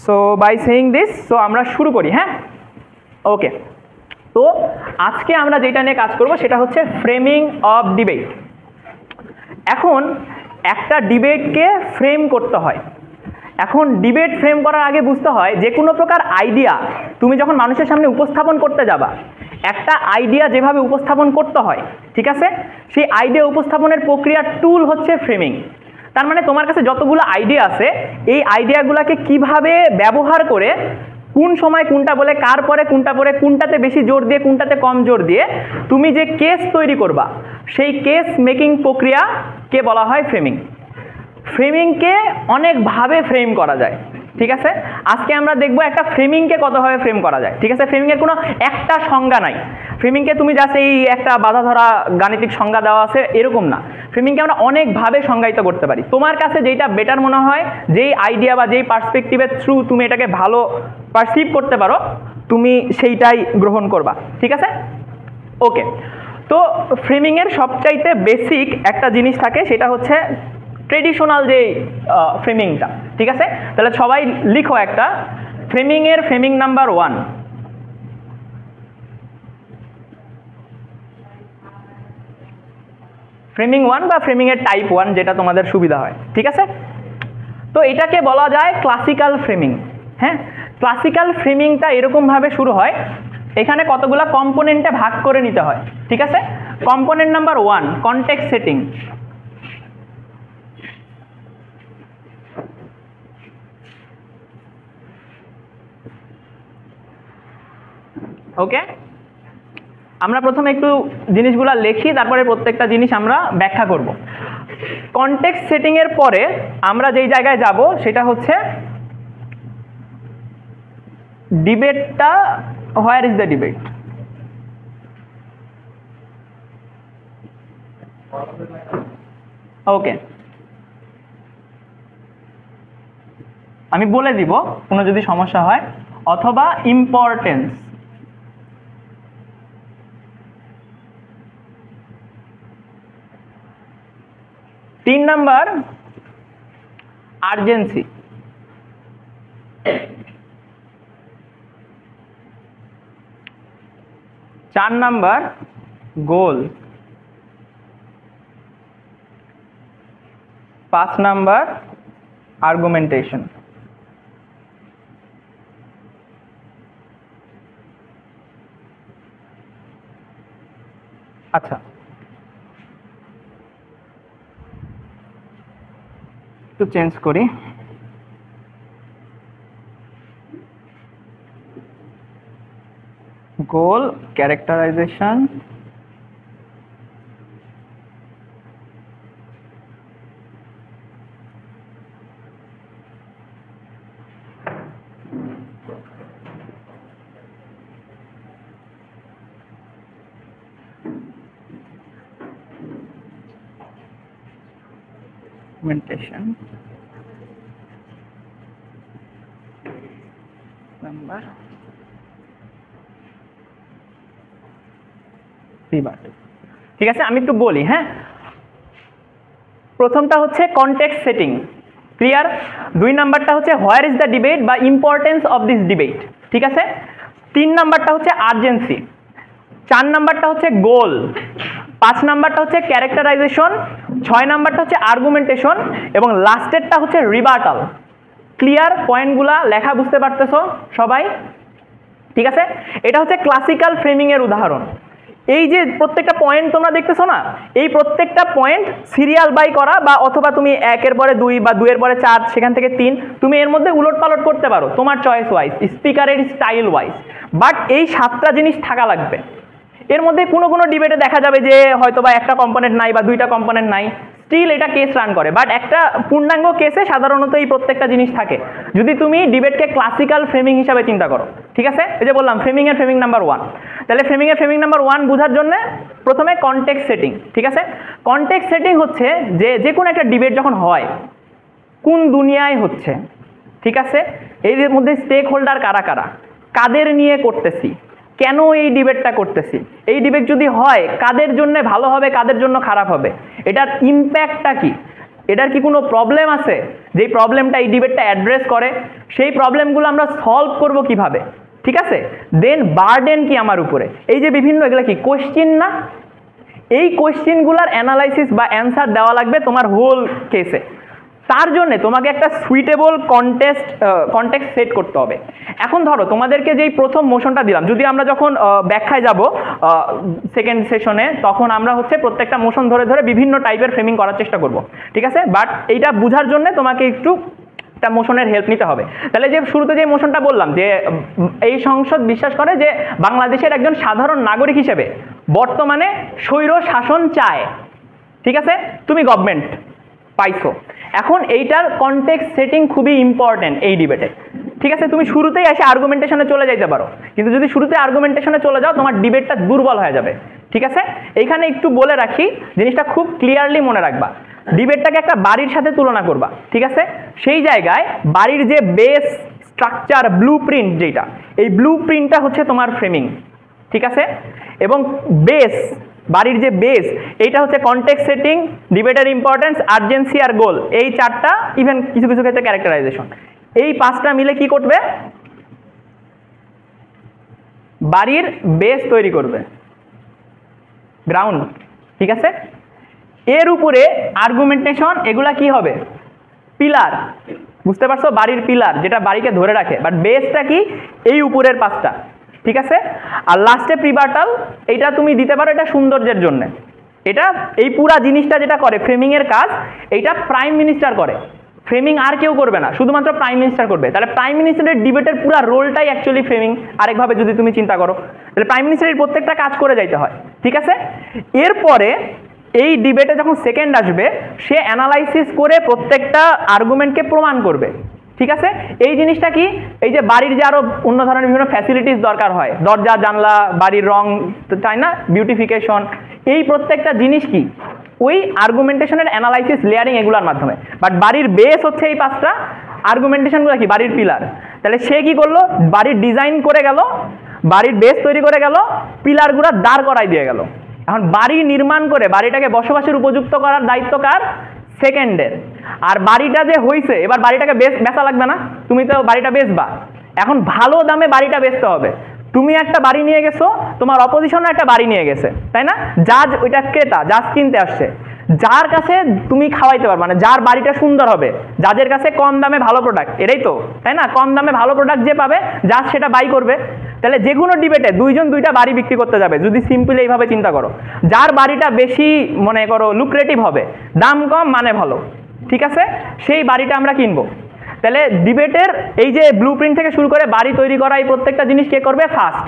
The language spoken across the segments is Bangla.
So by saying this, so আমরা শুরু করি। হ্যাঁ, ওকে। তো আজকে আমরা যেটা নিয়ে কাজ করব সেটা হচ্ছে ফ্রেমিং অফ ডিবেট। এখন একটা ডিবেটকে ফ্রেম করতে হয়। এখন ডিবেট ফ্রেম করার আগে বুঝতে হয় যে কোনো প্রকার আইডিয়া তুমি যখন মানুষের সামনে উপস্থাপন করতে যাবা, একটা আইডিয়া যেভাবে উপস্থাপন করতে হয়, ঠিক আছে, সেই আইডিয়া উপস্থাপনের প্রক্রিয়ার টুল হচ্ছে ফ্রেমিং। তার মানে তোমার কাছে যতগুলো আইডিয়া আছে, এই আইডিয়াগুলোকে কিভাবে ব্যবহার করে কোন সময় কোনটা বলে, কার পরে কোনটা পরে, কোনটাতে বেশি জোর দিয়ে কোনটাতে কম জোর দিয়ে তুমি যে কেস তৈরি করবা, সেই কেস মেকিং প্রক্রিয়াকে বলা হয় ফ্রেমিং। ফ্রেমিংকে অনেকভাবে ফ্রেম করা যায়, ঠিক আছে। আজকে আমরা দেখবো একটা ফ্রেমিংকে কতভাবে ফ্রেম করা যায়, ঠিক আছে। ফ্রেমিংয়ের কোনো একটা সংজ্ঞা নাই। ফ্রেমিংকে তুমি জাস্ট এই একটা বাধা ধরা গাণিতিক সংজ্ঞা দেওয়া আছে এরকম না। ফ্রেমিংকে আমরা অনেকভাবে সংজ্ঞায়িত করতে পারি। তোমার কাছে যেটা বেটার মনে হয়, যেই আইডিয়া বা যেই পার্সপেক্টিভের থ্রু তুমি এটাকে ভালো পারসিভ করতে পারো, তুমি সেইটাই গ্রহণ করবা, ঠিক আছে। ওকে, তো ফ্রেমিংয়ের সবচাইতে বেসিক একটা জিনিস থাকে, সেটা হচ্ছে ট্রেডিশনাল যে ফ্রেমিংটা, ঠিক আছে। তাহলে সবাই লিখো একটা ফ্রেমিংয়ের ফ্রেমিং নাম্বার 1। ফ্রেমিং 1 বা ফ্রেমিংয়ের টাইপ 1, যেটা তোমাদের সুবিধা হয়, ঠিক আছে। তো এটাকে বলা যায় ক্লাসিক্যাল ফ্রেমিং। হ্যাঁ, ক্লাসিক্যাল ফ্রেমিংটা এরকমভাবে শুরু হয়, এখানে কতগুলা কম্পোনেন্টে ভাগ করে নিতে হয়, ঠিক আছে। Component number 1, context setting. Okay, আমরা প্রথমে একটু জিনিসগুলো লিখি, তারপরে প্রত্যেকটা জিনিস আমরা ব্যাখ্যা করব। কনটেক্সট সেটিং এর পরে আমরা যেই জায়গায় যাব সেটা হচ্ছে ডিবেটটা, হোয়ার ইজ দ্য ডিবেট। ওকে, আমি বলে দিব কোনো যদি সমস্যা হয়, অথবা ইম্পর্টেন্স। 3 number urgency. 4 নাম্বার গোল। 5 নাম্বার আর্গুমেন্টেশন। আচ্ছা, একটু চেঞ্জ করি। গোল, ক্যারেক্টারাইজেশন, argumentation, নাম্বার রিবার্ট, ঠিক আছে। আমি একটু বলি। হ্যাঁ, প্রথমটা হচ্ছে কনটেক্সট সেটিং, ক্লিয়ার। 2 নাম্বারটা হচ্ছে হোয়ার ইজ দ্য ডিবেট বা ইম্পর্টেন্স অফ দিস ডিবেট, ঠিক আছে। 3 নাম্বারটা হচ্ছে আর্জেন্সি। 4 নাম্বারটা হচ্ছে গোল। 5 নাম্বারটা হচ্ছে ক্যারেক্টারাইজেশন। 6 নাম্বারটা হচ্ছে আর্গুমেন্টেশন, এবং লাস্টেরটা হচ্ছে রিবার্টাল। ক্লিয়ার? পয়েন্টগুলা লেখা বুঝতে পারতেছো সবাই? ঠিক আছে, এটা হচ্ছে ক্লাসিক্যাল ফ্রেমিং এর উদাহরণ। এই যে প্রত্যেকটা পয়েন্ট তোমরা দেখতেছো না, এই প্রত্যেকটা পয়েন্ট সিরিয়াল বাই করা, বা অথবা তুমি 1-এর পরে 2 বা 2-এর পরে 4, সেখান থেকে 3, তুমি এর মধ্যে উলট পালট করতে পারো তোমার চয়েস ওয়াইজ, স্পিকারের স্টাইল ওয়াইজ। বাট এই 7টা জিনিস থাকা লাগবে। এর মধ্যে কোনো কোনো ডিবেটে দেখা যাবে যে হয়তো বা একটা কম্পোনেন্ট নাই বা 2টা কম্পোনেন্ট নাই, স্টিল এটা কেস রান করে। বাট একটা পূর্ণাঙ্গ কেসে সাধারণত এই প্রত্যেকটা জিনিস থাকে, যদি তুমি ডিবেটকে ক্লাসিক্যাল ফ্রেমিং হিসাবে চিন্তা করো, ঠিক আছে। এই যে বললাম ফ্রেমিং এর ফ্রেমিং নাম্বার 1। তাহলে ফ্রেমিং এর ফ্রেমিং নাম্বার 1 বোঝার জন্য প্রথমে কনটেক্সট সেটিং, ঠিক আছে। কনটেক্সট সেটিং হচ্ছে যে কোনো একটা ডিবেট যখন হয়, কোন দুনিয়ায় হচ্ছে, ঠিক আছে, এর মধ্যে স্টেক হোল্ডার কারা কারা, কাদের নিয়ে করতেছি, কেন এই ডিবেটটা করতেছি, এই ডিবেট যদি হয় কাদের জন্য ভালো হবে, কাদের জন্য খারাপ হবে, এটার ইম্প্যাক্টটা কি, এটার কি কোনো প্রবলেম আছে যেই প্রবলেমটা এই ডিবেটটা অ্যাড্রেস করে? সেই প্রবলেমগুলো আমরা সলভ করব কিভাবে, ঠিক আছে? দেন বার্ডেন কি আমার উপরে, এই যে বিভিন্ন এগুলো কি কোশ্চেন না? এই কোশ্চেনগুলোর অ্যানালাইসিস বা অ্যান্সার দেওয়া লাগবে তোমার হোল কেসে। তার জন্য তোমাকে একটা সুইটেবল কনটেক্সট সেট করতে হবে। এখন ধরো তোমাদেরকে যেই প্রথম মোশনটা দিলাম, যদি আমরা যখন ব্যাখ্যায় যাব সেকেন্ড সেশনে, তখন আমরা হচ্ছে প্রত্যেকটা মোশন ধরে ধরে বিভিন্ন টাইপের ফ্রেমিং করার চেষ্টা করব, ঠিক আছে? বাট এইটা বোঝার জন্য তোমাকে একটু একটা মোশনের হেল্প নিতে হবে। তাহলে যে শুরুতে যে মোশনটা বললাম যে এই সংসদ বিশ্বাস করে যে বাংলাদেশের একজন সাধারণ নাগরিক হিসেবে বর্তমানে স্বৈর শাসন চায়, ঠিক আছে? তুমি গভর্নমেন্ট পাইছো, এখন এইটার কনটেক্সট সেটিং খুবই ইম্পর্টেন্ট এই ডিবেটে, ঠিক আছে? তুমি শুরুতেই এসে আর্গুমেন্টেশনে চলে যাইতে পারো, কিন্তু যদি শুরুতে আর্গুমেন্টেশনে চলে যাও তোমার ডিবেটটা দুর্বল হয়ে যাবে, ঠিক আছে? এইখানে একটু বলে রাখি, জিনিসটা খুব ক্লিয়ারলি মনে রাখবা। ডিবেটটাকে একটা বাড়ির সাথে তুলনা করবা, ঠিক আছে? সেই জায়গায় বাড়ির যে বেস স্ট্রাকচার ব্লু প্রিন্ট, যেটা এই ব্লু প্রিন্টটা হচ্ছে তোমার ফ্রেমিং, ঠিক আছে? এবং বেস, বাড়ির যে বেস, এইটা হচ্ছে কনটেক্সট সেটিং, ডিবেটের ইম্পর্টেন্স, আর্জেন্সি আর গোল, এই চারটা, ইভেন কিছু কিছু ক্ষেত্রে ক্যারেক্টারাইজেশন, এই পাঁচটা মিলে কি করবে? বাড়ির বেস তৈরি করবে, গ্রাউন্ড, ঠিক আছে? এর উপরে আর্গুমেন্টেশন, এগুলা কি হবে? পিলার, বুঝতে পারছো? বাড়ির পিলার যেটা বাড়িকে ধরে রাখে, বাট বেসটা কি? এই উপরের পাঁচটা, ঠিক আছে? আর লাস্টে প্রিবার্টাল, এইটা তুমি দিতে পারো এটা সৌন্দর্যের জন্য। এটা এই পুরা জিনিসটা যেটা করে ফ্রেমিং এর কাজ, এইটা প্রাইম মিনিস্টার করে, ফ্রেমিং আর কেউ করবে না, শুধুমাত্র প্রাইম মিনিস্টার করবে। তাহলে প্রাইম মিনিস্টারের ডিবেটের পুরো রোলটাই অ্যাকচুয়ালি ফ্রেমিং, আরেকভাবে যদি তুমি চিন্তা করো, তাহলে প্রাইম মিনিস্টারের প্রত্যেকটা কাজ করে যাইতে হয়, ঠিক আছে? এরপরে এই ডিবেটে যখন সেকেন্ড আসবে, সে অ্যানালাইসিস করে প্রত্যেকটা আর্গুমেন্টকে প্রমাণ করবে, ঠিক আছে? এই জিনিসটা কি? এই যে বাড়ির যে আরো অন্য ধরনের বিভিন্ন ফ্যাসিলিটিস দরকার হয়, দরজা জানলা, বাড়ির রং, তাই না, বিউটিফিকেশন, এই প্রত্যেকটা জিনিস কি ওই আর্গুমেন্টেশনের অ্যানালাইসিস লেয়ারিং এগুলোর মাধ্যমে। বাট বাড়ির বেস হচ্ছে এই পাঁচটা, আর্গুমেন্টেশনগুলো কি? বাড়ির পিলার। তাহলে সে কি করলো? বাড়ির ডিজাইন করে গেল, বাড়ির বেস তৈরি করে গেল, পিলারগুলো দাঁড় করাই দিয়ে গেল। এখন বাড়ি নির্মাণ করে বাড়িটাকে বসবাসের উপযুক্ত করার দায়িত্ব কার? সেকেন্ডের। আর বাড়িটা যে হইছে, এবার বাড়িটাকে বেচা লাগবে না, তুমি তো বাড়িটা বেচবা, এখন ভালো দামে বাড়িটা বেচতে হবে। তুমি একটা বাড়ি নিয়ে গেছো, তোমার অপোজিশনও একটা বাড়ি নিয়ে গেছে, তাই না? জাজ ওইটা ক্রেতা, জাজ কিনতে আসছে, যার কাছে তুমি খাওয়াইতে পারবে, মানে যার বাড়িটা সুন্দর হবে, জাজের কাছে কম দামে ভালো প্রোডাক্ট, এটাই তো, তাই না? কম দামে ভালো প্রোডাক্ট যে পাবে, জাজ সেটা বাই করবে। তাহলে যে কোনো ডিবেটে দুইজন দুইটা বাড়ি বিক্রি করতে যাবে, যদি সিম্পলি এইভাবে চিন্তা করো, যার বাড়িটা বেশি মনে করো লুক্রেটিভ হবে, দাম কম মানে ভালো, ঠিক আছে, সেই বাড়িটা আমরা কিনবো। তাহলে ডিবেটের এই যে ব্লু প্রিন্ট থেকে শুরু করে বাড়ি তৈরি করা, এই প্রত্যেকটা জিনিস কে করবে? ফার্স্ট,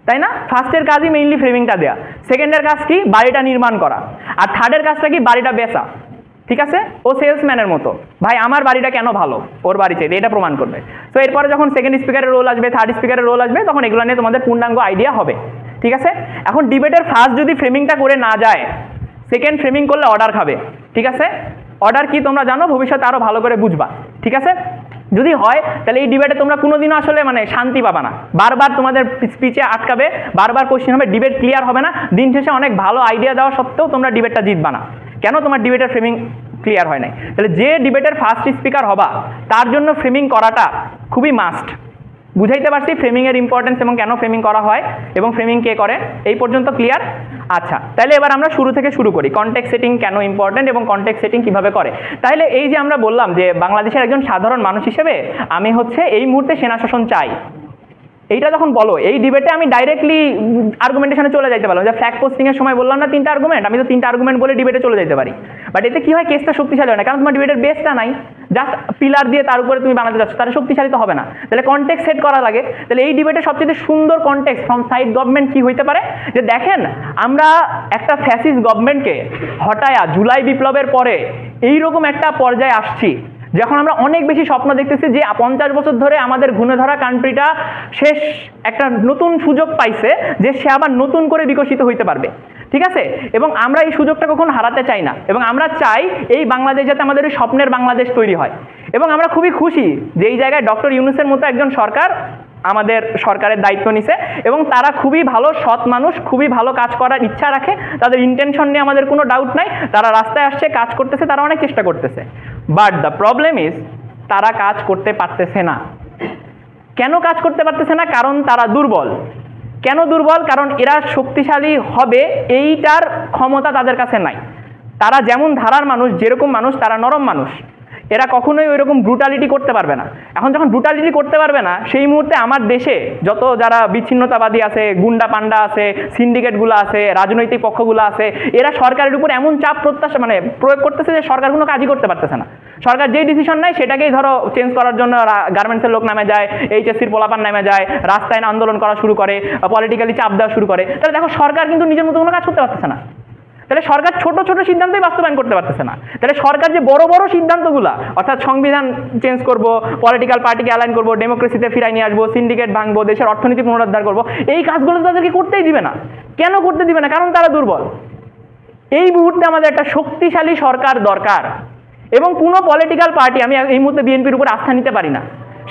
তাই না? ফার্স্টের কাজই মেইনলি ফ্রেমিংটা দেয়া, সেকেন্ডের কাজ কি? বাড়িটা নির্মাণ করা, আর থার্ডের কাজটা কি? বাড়িটা বেচা, ঠিক আছে? ও সেলসম্যানের মতো, ভাই আমার বাড়িটা কেন ভালো, ওর বাড়ি চাইতে, এটা প্রমাণ করবে। তো এরপরে যখন সেকেন্ড স্পিকারের রোল আসবে, থার্ড স্পিকারের রোল আসবে, তখন এগুলো নিয়ে তোমাদের পূর্ণাঙ্গ আইডিয়া হবে, ঠিক আছে? এখন ডিবেটের ফার্স্ট যদি ফ্রেমিংটা করে না যায়, সেকেন্ড ফ্রেমিং করলে অর্ডার খাবে, ঠিক আছে? অর্ডার কি তোমরা জানো, ভবিষ্যতে আরো ভালো করে বুঝবা, ঠিক আছে? যদি হয় তাহলে এই ডিবেটে তোমরা কোনোদিনও আসলে মানে শান্তি পাবা না, বারবার তোমাদের স্পিচে আটকাবে, বারবার কোশ্চেন হবে, ডিবেট ক্লিয়ার হবে না, দিন শেষে অনেক ভালো আইডিয়া দেওয়া সত্ত্বেও তোমরা ডিবেটটা জিতবা না। কেন? তোমার ডিবেটের ফ্রেমিং ক্লিয়ার হয় নাই। তাহলে যে ডিবেটের ফার্স্ট স্পিকার হবা, তার জন্য ফ্রেমিং করাটা খুবই মাস্ট। বুঝাইতে পারছি ফ্রেমিং এর ইম্পর্টেন্স এবং কেন ফ্রেমিং করা হয় এবং ফ্রেমিং কে করে, এই পর্যন্ত ক্লিয়ার? আচ্ছা, তাহলে এবার আমরা শুরু থেকে শুরু করি, কনটেক্সট সেটিং কেন ইম্পর্টেন্ট এবং কনটেক্সট সেটিং কিভাবে করে। তাহলে এই যে আমরা বললাম যে বাংলাদেশের একজন সাধারণ মানুষ হিসেবে আমি হচ্ছে এই মুহূর্তে সেনা শাসন চাই, এইটা যখন বলো, এই ডিবেটে আমি ডাইরেক্টলি আর্গুমেন্টেশনে চলে যাইতে পারলাম, যে ফ্ল্যাগ পোস্টিং এর সময় বললাম না তিনটা আর্গুমেন্ট, আমি তো তিনটা আর্গুমেন্ট বলে ডিবেটে চলে যেতে পারি। বাট এতে কি হয়, কেসটা শক্তিশালী হয় না, কারণ তোমার ডিবেটের বেসটা নাই, জাস্ট পিলার দিয়ে তার উপরে তুমি বানাতে যাচ্ছ, তাহলে শক্তিশালী তো হবে না। তাহলে কনটেক্সট সেট করা লাগে। তাহলে এই ডিবেটে সবচেয়ে সুন্দর কনটেক্সট ফ্রম সাইড গভর্নমেন্ট কি হইতে পারে, যে দেখেন আমরা একটা ফ্যাসিস্ট গভর্নমেন্টকে হটায়া জুলাই বিপ্লবের পরে এইরকম একটা পর্যায়ে আসছি, যখন আমরা অনেক বেশি স্বপ্ন দেখতেছি যে 50 বছর ধরে আমাদের ঘুণে ধরা কান্ট্রিটা শেষ একটা নতুন সুযোগ পাইছে, যে সে আবার নতুন করে বিকশিত হইতে পারবে, ঠিক আছে? এবং আমরা এই সুযোগটা কখনো হারাতে চাই না, এবং আমরা চাই এই বাংলাদেশ যাতে আমাদের স্বপ্নের বাংলাদেশ তৈরি হয়। এবং আমরা খুবই খুশি যে এই জায়গায় ডক্টর ইউনূসের মতো একজন সরকার আমাদের সরকারের দায়িত্ব নিছে এবং তারা খুবই ভালো সৎ মানুষ, খুবই ভালো কাজ করার ইচ্ছা রাখে, তাদের ইন্টেনশন নিয়ে আমাদের কোনো ডাউট নাই, তারা রাস্তায় আসছে, কাজ করতেছে, তারা অনেক চেষ্টা করতেছে। বাট দ্য প্রবলেম ইজ তারা কাজ করতে পারতেছে না। কেন কাজ করতে পারতেছে না? কারণ তারা দুর্বল। কেন দুর্বল? কারণ এরা শক্তিশালী হবে এইটার ক্ষমতা তাদের কাছে নাই। তারা যেমন ধারার মানুষ, যেরকম মানুষ, তারা নরম মানুষ, এরা কখনোই ওই রকম ব্রুটালিটি করতে পারবে না। এখন যখন ব্রুটালিটি করতে পারবে না, সেই মুহূর্তে আমার দেশে যত যারা বিচ্ছিন্নতাবাদী আছে, গুন্ডা পান্ডা আছে, সিন্ডিকেটগুলো আছে, রাজনৈতিক পক্ষগুলো আছে, এরা সরকারের উপর এমন চাপ প্রয়োগ করতেছে যে সরকার কোনো কাজই করতে পারতেছে না। সরকার যেই ডিসিশন নেয় সেটাকেই ধরো চেঞ্জ করার জন্য গার্মেন্টসের লোক নামে যায়, এইচএসসির পোলাপান নামে যায়, রাস্তায় আন্দোলন করা শুরু করে, পলিটিক্যালি চাপ দেওয়া শুরু করে। তাহলে দেখো সরকার কিন্তু নিজের মতো কোনো কাজ করতে পারতেছে না। তাহলে সরকার ছোট ছোট সিদ্ধান্তই বাস্তবায়ন করতে পারতেছে না। তাহলে সরকার যে বড় বড় সিদ্ধান্তগুলো, অর্থাৎ সংবিধান চেঞ্জ করব, পলিটিক্যাল পার্টিকে অ্যালাইন করবো, ডেমোক্রেসিতে ফিরাই নিয়ে আসবো, সিন্ডিকেট ভাঙবো, দেশের অর্থনীতি পুনরুদ্ধার করবো, এই কাজগুলো তাদেরকে করতেই দিবে না। কেন করতে দিবে না? কারণ তারা দুর্বল। এই মুহূর্তে আমাদের একটা শক্তিশালী সরকার দরকার এবং কোনো পলিটিক্যাল পার্টি, আমি এই মুহূর্তে বিএনপির উপর আস্থা নিতে পারি না।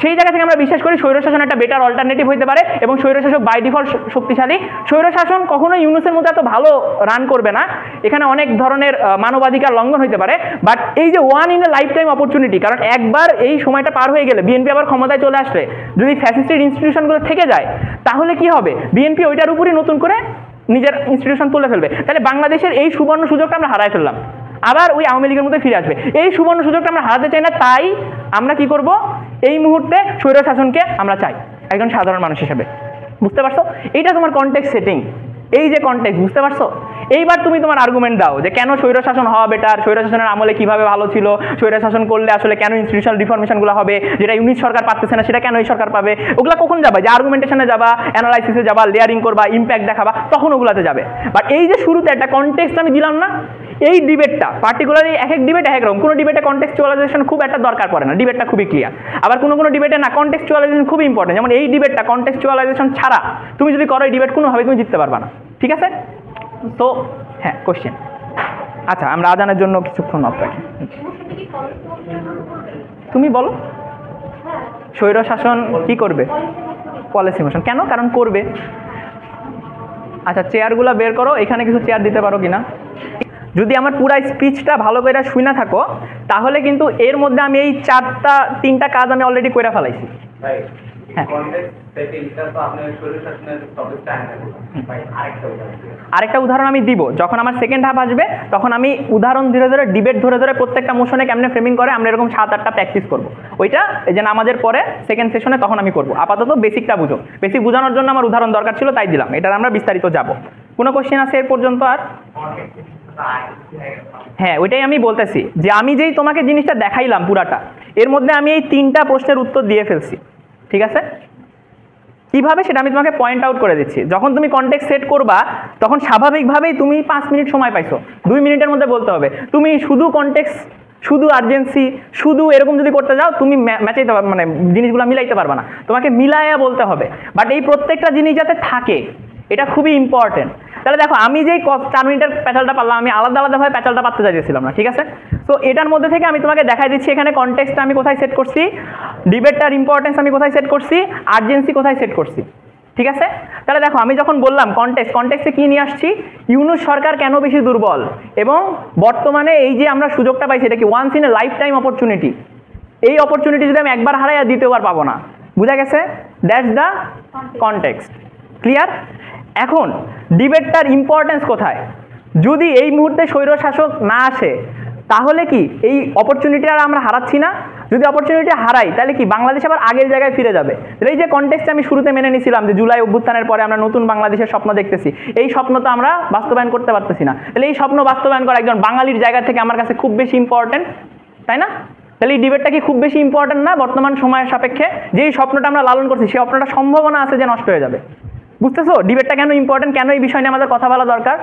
সেই জায়গা থেকে আমরা বিশ্বাস করি স্বৈরশাসন একটা বেটার অল্টারনেটিভ হতে পারে এবং স্বৈরশাসক বাই ডিফল্ট শক্তিশালী। স্বৈরশাসন কখনোই ইউনুসের মতো এত ভালো রান করবে না, এখানে অনেক ধরনের মানবাধিকার লঙ্ঘন হতে পারে। বাট এই যে one in a lifetime opportunity, কারণ একবার এই সময়টা পার হয়ে গেলে, বিএনপি আবার ক্ষমতায় চলে আসলে যদি ফ্যাসিস্টের ইনস্টিটিউশনগুলো থেকে যায়, তাহলে কি হবে? বিএনপি ওইটার উপরই নতুন করে নিজের ইনস্টিটিউশন তুলে ফেলবে। তাহলে বাংলাদেশের এই সুবর্ণ সুযোগটা আমরা হারাই ফেললাম, আবার ওই আওয়ামী লীগের মধ্যে ফিরে আসবে। এই সুবর্ণ সুযোগটা আমরা হারাতে চাই না, তাই আমরা কি করব? এই মুহূর্তে স্বৈরশাসনকে আমরা চাই একজন সাধারণ মানুষ হিসেবে। বুঝতে পারছো? এইটা তোমার কনটেক্সট সেটিং, এই যে কনটেক্সট, বুঝতে পারছো? এইবার তুমি তোমার আর্গুমেন্ট দাও যে কেন স্বৈরশাসন হওয়া বেটার, স্বৈরশাসনের আমলে কিভাবে ভালো ছিল, স্বৈরশাসন করলে আসলে কেন ইনস্টিটিউশনাল রিফরমেশনগুলো হবে, যেটা ইউনিট সরকার পারতেছে না সেটা কেন এই সরকার পাবে। ওগুলা কখন যাবা? যে আর্গুমেন্টেশনে যাবা, অ্যানালাইসিসে যাবা, লেয়ারিং করবা, ইম্প্যাক্ট দেখাবা, তখন ওগুলাতে যাবে। বাট এই যে শুরুতে একটা কনটেক্সট আমি দিলাম না, এই ডিবেটটা পার্টিকুলারলি এক এক ডিবেট এক এক রকম। কোনো ডিবেটে কনটেক্সচুয়ালাইজেশন খুব একটা দরকার পড়ে না, ডিবেটটা খুবই ক্লিয়ার। আবার কোনো কোনো ডিবেটে না, কনটেক্সচুয়ালাইজেশন খুব ইম্পর্টেন্ট। যেমন এই ডিবেটটা কনটেক্সচুয়ালাইজেশন ছাড়া তুমি যদি করো এই ডিবেট কোনোভাবে তুমি জিততে পারবা না। ঠিক আছে? তো হ্যাঁ, কোশ্চেন। আচ্ছা, আমরা আজানের জন্য কিছুক্ষণ অফ রাখি। তুমি বলো স্বৈরশাসন কি করবে? Policy motion. কেন? কারণ করবে। আচ্ছা, চেয়ারগুলো বের করো, এখানে কিছু চেয়ার দিতে পারো কিনা। যদি আমার পুরো স্পিচটা ভালো করে শুনে থাকো তাহলে কিন্তু এর মধ্যে আমি এই তিনটা কাজ আমি অলরেডি করে ফেলাইছি। আরেকটা উদাহরণ আমি দিব, যখন আমার সেকেন্ড হাফ আসবে তখন আমি উদাহরণ ধরে ধরে, ডিবেট ধরে ধরে প্রত্যেকটা মোশনে কেমনে ফ্রেমিং করে আমরা এরকম 7-8টা প্র্যাকটিস করবো। ওইটা এই যে আমাদের পরে সেকেন্ড সেশনে তখন আমি করবো। আপাতত বেসিকটা বুঝো, বেসিক বোঝানোর জন্য আমার উদাহরণ দরকার ছিল তাই দিলাম। এটার আমরা বিস্তারিত যাব। কোনো কোশ্চেন আছে এর পর্যন্ত? আর হ্যাঁ, ওইটাই আমি বলতেছি যে আমি যেই তোমাকে জিনিসটা দেখাইলাম পুরাটা, এর মধ্যে আমি এই 3টা প্রশ্নের উত্তর দিয়ে ফেলছি। ঠিক আছে? কিভাবে সেটা আমি তোমাকে পয়েন্ট আউট করে দিচ্ছি। যখন তুমি কনটেক্সট সেট করবা তখন স্বাভাবিকভাবেই তুমি 5 মিনিট সময় পাইছো, 2 মিনিটের মধ্যে বলতে হবে। তুমি শুধু কনটেক্সট, শুধু আর্জেন্সি, শুধু এরকম যদি করতে যাও তুমি ম্যাচাইতে পারবে, মানে জিনিসগুলো মিলাইতে পারবা না। তোমাকে মিলাইয়া বলতে হবে। বাট এই প্রত্যেকটা জিনিস যাতে থাকে এটা খুবই ইম্পর্টেন্ট। তাহলে দেখো আমি যেই 4 মিনিটের প্যাচালটা পারলাম, আমি আলাদা আলাদাভাবে প্যাচালটা পারতে চাইছিলাম না। ঠিক আছে? তো এটার মধ্যে থেকে আমি তোমাকে দেখাই দিচ্ছি এখানে কনটেক্সটটা আমি কোথায় সেট করছি, ডিবেটটার ইম্পর্টেন্স আমি কোথায় সেট করছি, আর্জেন্সি কোথায় সেট করছি। ঠিক আছে? তাহলে দেখো আমি যখন বললাম কনটেক্সটে কি নিয়ে আসছি, ইউনূস সরকার কেন বেশি দুর্বল এবং বর্তমানে এই যে আমরা সুযোগটা পাইছি এটা কি once in a lifetime opportunity. এই অপরচুনিটি যদি আমি একবার হারাই আর দ্বিতীয়বার পাবো না। বুঝা গেছে? That's the context. ক্লিয়ার? এখন ডিবেটটার ইম্পর্টেন্স কোথায়? যদি এই মুহূর্তে স্বৈরশাসক না আসে তাহলে কি এই অপরচুনিটি আর আমরা হারাচ্ছি না? যদি অপরচুনিটি হারাই তাহলে কি বাংলাদেশ আবার আগের জায়গায় ফিরে যাবে? এই যে কনটেক্সট আমি শুরুতে মেনে নিয়েছিলাম যে জুলাই অভ্যুত্থানের পরে আমরা নতুন বাংলাদেশের স্বপ্ন দেখতেছি, এই স্বপ্ন তো আমরা বাস্তবায়ন করতে পারতেছি না। তাহলে এই স্বপ্ন বাস্তবায়ন করা একজন বাঙালির জায়গা থেকে আমার কাছে খুব বেশি ইম্পর্টেন্ট, তাই না? তাহলে এই ডিবেটটা কি খুব বেশি ইম্পর্টেন্ট না বর্তমান সময়ের সাপেক্ষে? যেই স্বপ্নটা আমরা লালন করছি সেই স্বপ্নটা সম্ভাবনা আছে যে নষ্ট হয়ে যাবে। বুঝতেছো ডিবেটটা কেন ইম্পর্টেন্ট, কেন এই বিষয় নিয়ে আমাদের কথা বলা দরকার?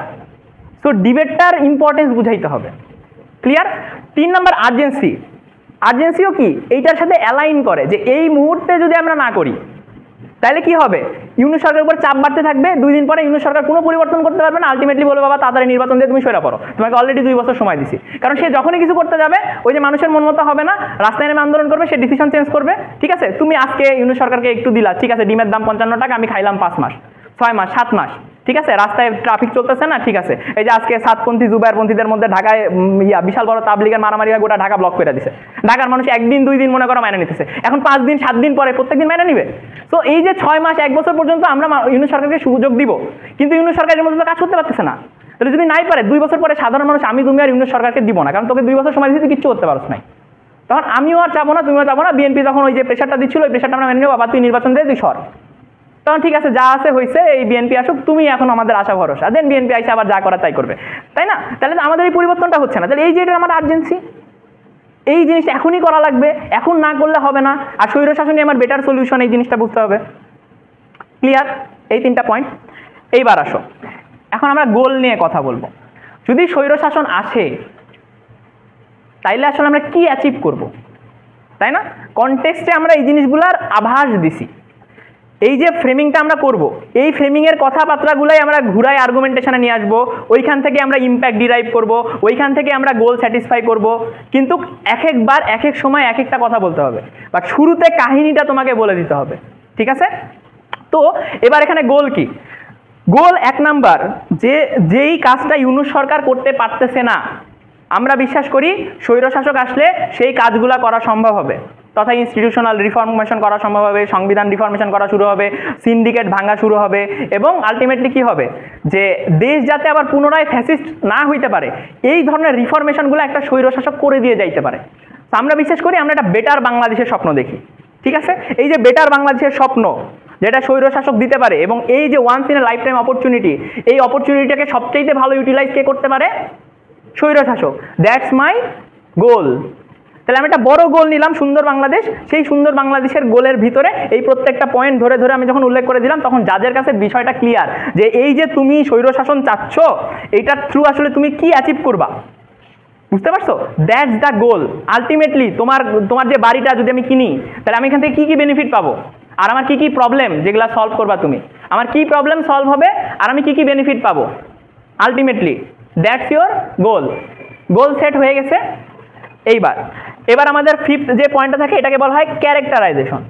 সো ডিবেটটার ইম্পর্টেন্স বুঝাইতে হবে। ক্লিয়ার? 3 নম্বর আর্জেন্সি। আর্জেন্সিও কি এইটার সাথে অ্যালাইন করে যে এই মুহূর্তে যদি আমরা না করি তাহলে কি হবে, ইউনূস সরকারের উপর চাপ বাড়তে থাকবে, 2 দিন পরে ইউনূস সরকার কোনো পরিবর্তন করতে পারবে না, আলটিমেটলি বলবে বাবা তাড়াতাড়ি নির্বাচন দিয়ে তুমি সরে পড়ো, তোমাকে অলরেডি 2 বছর সময় দিছি। কারণ সে যখনই কিছু করতে যাবে ওই যে মানুষের মন মতো হবে না, রাস্তায় নেমে আন্দোলন করবে, সে ডিসিশন চেঞ্জ করবে। ঠিক আছে, তুমি আজকে ইউনূস সরকারকে একটু দিলা, ঠিক আছে ডিমের দাম 55 টাকা, আমি খাইলাম 5 মাস 6 মাস 7 মাস, ঠিক আছে, রাস্তায় ট্রাফিক চলতেছে না, ঠিক আছে, এই যে আজকে সাতপন্থী জুবায়েরপন্থীদের মধ্যে ঢাকায় বিশাল বড় তাবলিগের মারামারি হয়, গোটা ঢাকা ব্লক করে দিছে, ঢাকার মানুষ 1 দিন 2 দিন মনে করো মাইনে নিতেছে, এখন 5 দিন 7 দিন পরে প্রত্যেকদিন মাইনে নিবে। তো এই যে 6 মাস 1 বছর পর্যন্ত আমরা ইউনূস সরকারকে সুযোগ দিব, কিন্তু ইউনূস সরকারের মধ্যে তো কাজ করতে পারতেছে না। তাহলে যদি নাই পারে 2 বছর পরে সাধারণ মানুষ আমি তুমি আর ইউনূস সরকারকে দিব না, কারণ তোকে 2 বছর সময় দিয়েছি, কিচ্ছু করতে পারছ নাই। তখন আমিও আর চাবো না, তুমিও চাবো না, বিএনপি যখন ওই যে প্রেশারটা দিচ্ছিল ওই প্রেশারটা আমরা মেনে নেবো, আবার তুই নির্বাচন দিয়ে তুই সর, তখন ঠিক আছে যা আছে হয়েছে, এই বিএনপি আসুক, তুমি এখন আমাদের আশা ভরসা, দেন বিএনপি আইসে আবার যা করা তাই করবে, তাই না? তাহলে আমাদের এই পরিবর্তনটা হচ্ছে না, তাহলে এই যে এটা আমার আর্জেন্সি, এই জিনিসটা এখনই করা লাগবে, এখন না করলে হবে না। আর স্বৈরশাসনই আমার বেটার সলিউশন, এই জিনিসটা বুঝতে হবে। ক্লিয়ার? এই 3টা পয়েন্ট। এইবার আসো, এখন আমরা গোল নিয়ে কথা বলবো। যদি স্বৈরশাসন আসে তাইলে আসলে আমরা কি অ্যাচিভ করব, তাই না? কনটেক্সটে আমরা এই জিনিসগুলোর আভাস দিছি। এই যে ফ্রেমিংটা আমরা করব, এই ফ্রেমিংয়ের কথাবার্তাগুলাই আমরা ঘুরাই আর্গুমেন্টেশনে নিয়ে আসবো, ওইখান থেকে আমরা ইম্প্যাক্ট ডিরাইভ করব, ওইখান থেকে আমরা গোল স্যাটিসফাই করব, কিন্তু এক একবার এক এক সময় এক একটা কথা বলতে হবে, বাট শুরুতে কাহিনীটা তোমাকে বলে দিতে হবে। ঠিক আছে? তো এবার এখানে গোল কি? গোল 1 নাম্বার, যেই কাজটা ইউনূস সরকার করতে পারতেছে না, আমরা বিশ্বাস করি স্বৈরশাসক আসলে সেই কাজগুলা করা সম্ভব হবে, তথা ইনস্টিটিউশনাল রিফর্মেশন করা সম্ভব হবে, সংবিধান রিফর্মেশন করা শুরু হবে, সিন্ডিকেট ভাঙা শুরু হবে, এবং আলটিমেটলি কি হবে, যে দেশ যাতে আবার পুনরায় ফ্যাসিস্ট না হইতে পারে, এই ধরনের রিফর্মেশনগুলো একটা স্বৈরশাসক করে দিয়ে যাইতে পারে। আমরা বিশ্বাস করি আমরা একটা বেটার বাংলাদেশের স্বপ্ন দেখি। ঠিক আছে, এই যে বেটার বাংলাদেশের স্বপ্ন যেটা স্বৈরশাসক দিতে পারে, এবং এই যে once in a lifetime opportunity, এই অপরচুনিটিটাকে সবচেয়ে ভালো ইউটিলাইজ কে করতে পারে? স্বৈরশাসক। That's my goal. তাহলে আমি একটা বড় গোল নিলাম, সুন্দর বাংলাদেশ। সেই সুন্দর বাংলাদেশের গোলের ভিতরে এই প্রত্যেকটা পয়েন্ট ধরে ধরে আমি যখন উল্লেখ করে দিলাম, তখন যাদের কাছে বিষয়টা ক্লিয়ার যে এই যে তুমি স্বৈরশাসন চাচ্ছ, এইটার থ্রু আসলে তুমি কি অ্যাচিভ করবা, বুঝতে পারছো? That's the goal. আলটিমেটলি তোমার যে বাড়িটা যদি আমি কিনি, তাহলে আমি এখান থেকে কি কি বেনিফিট পাবো, আর আমার কি কি প্রবলেম যেগুলো সলভ করবা তুমি, আমার কি প্রবলেম সলভ হবে, আর আমি কি কি বেনিফিট পাবো, ultimately that's your goal. Goal set হয়ে গেছে। এবার আমাদের 5th যে পয়েন্টটা থাকে, এটাকে বলা হয় ক্যারেক্টারাইজেশন।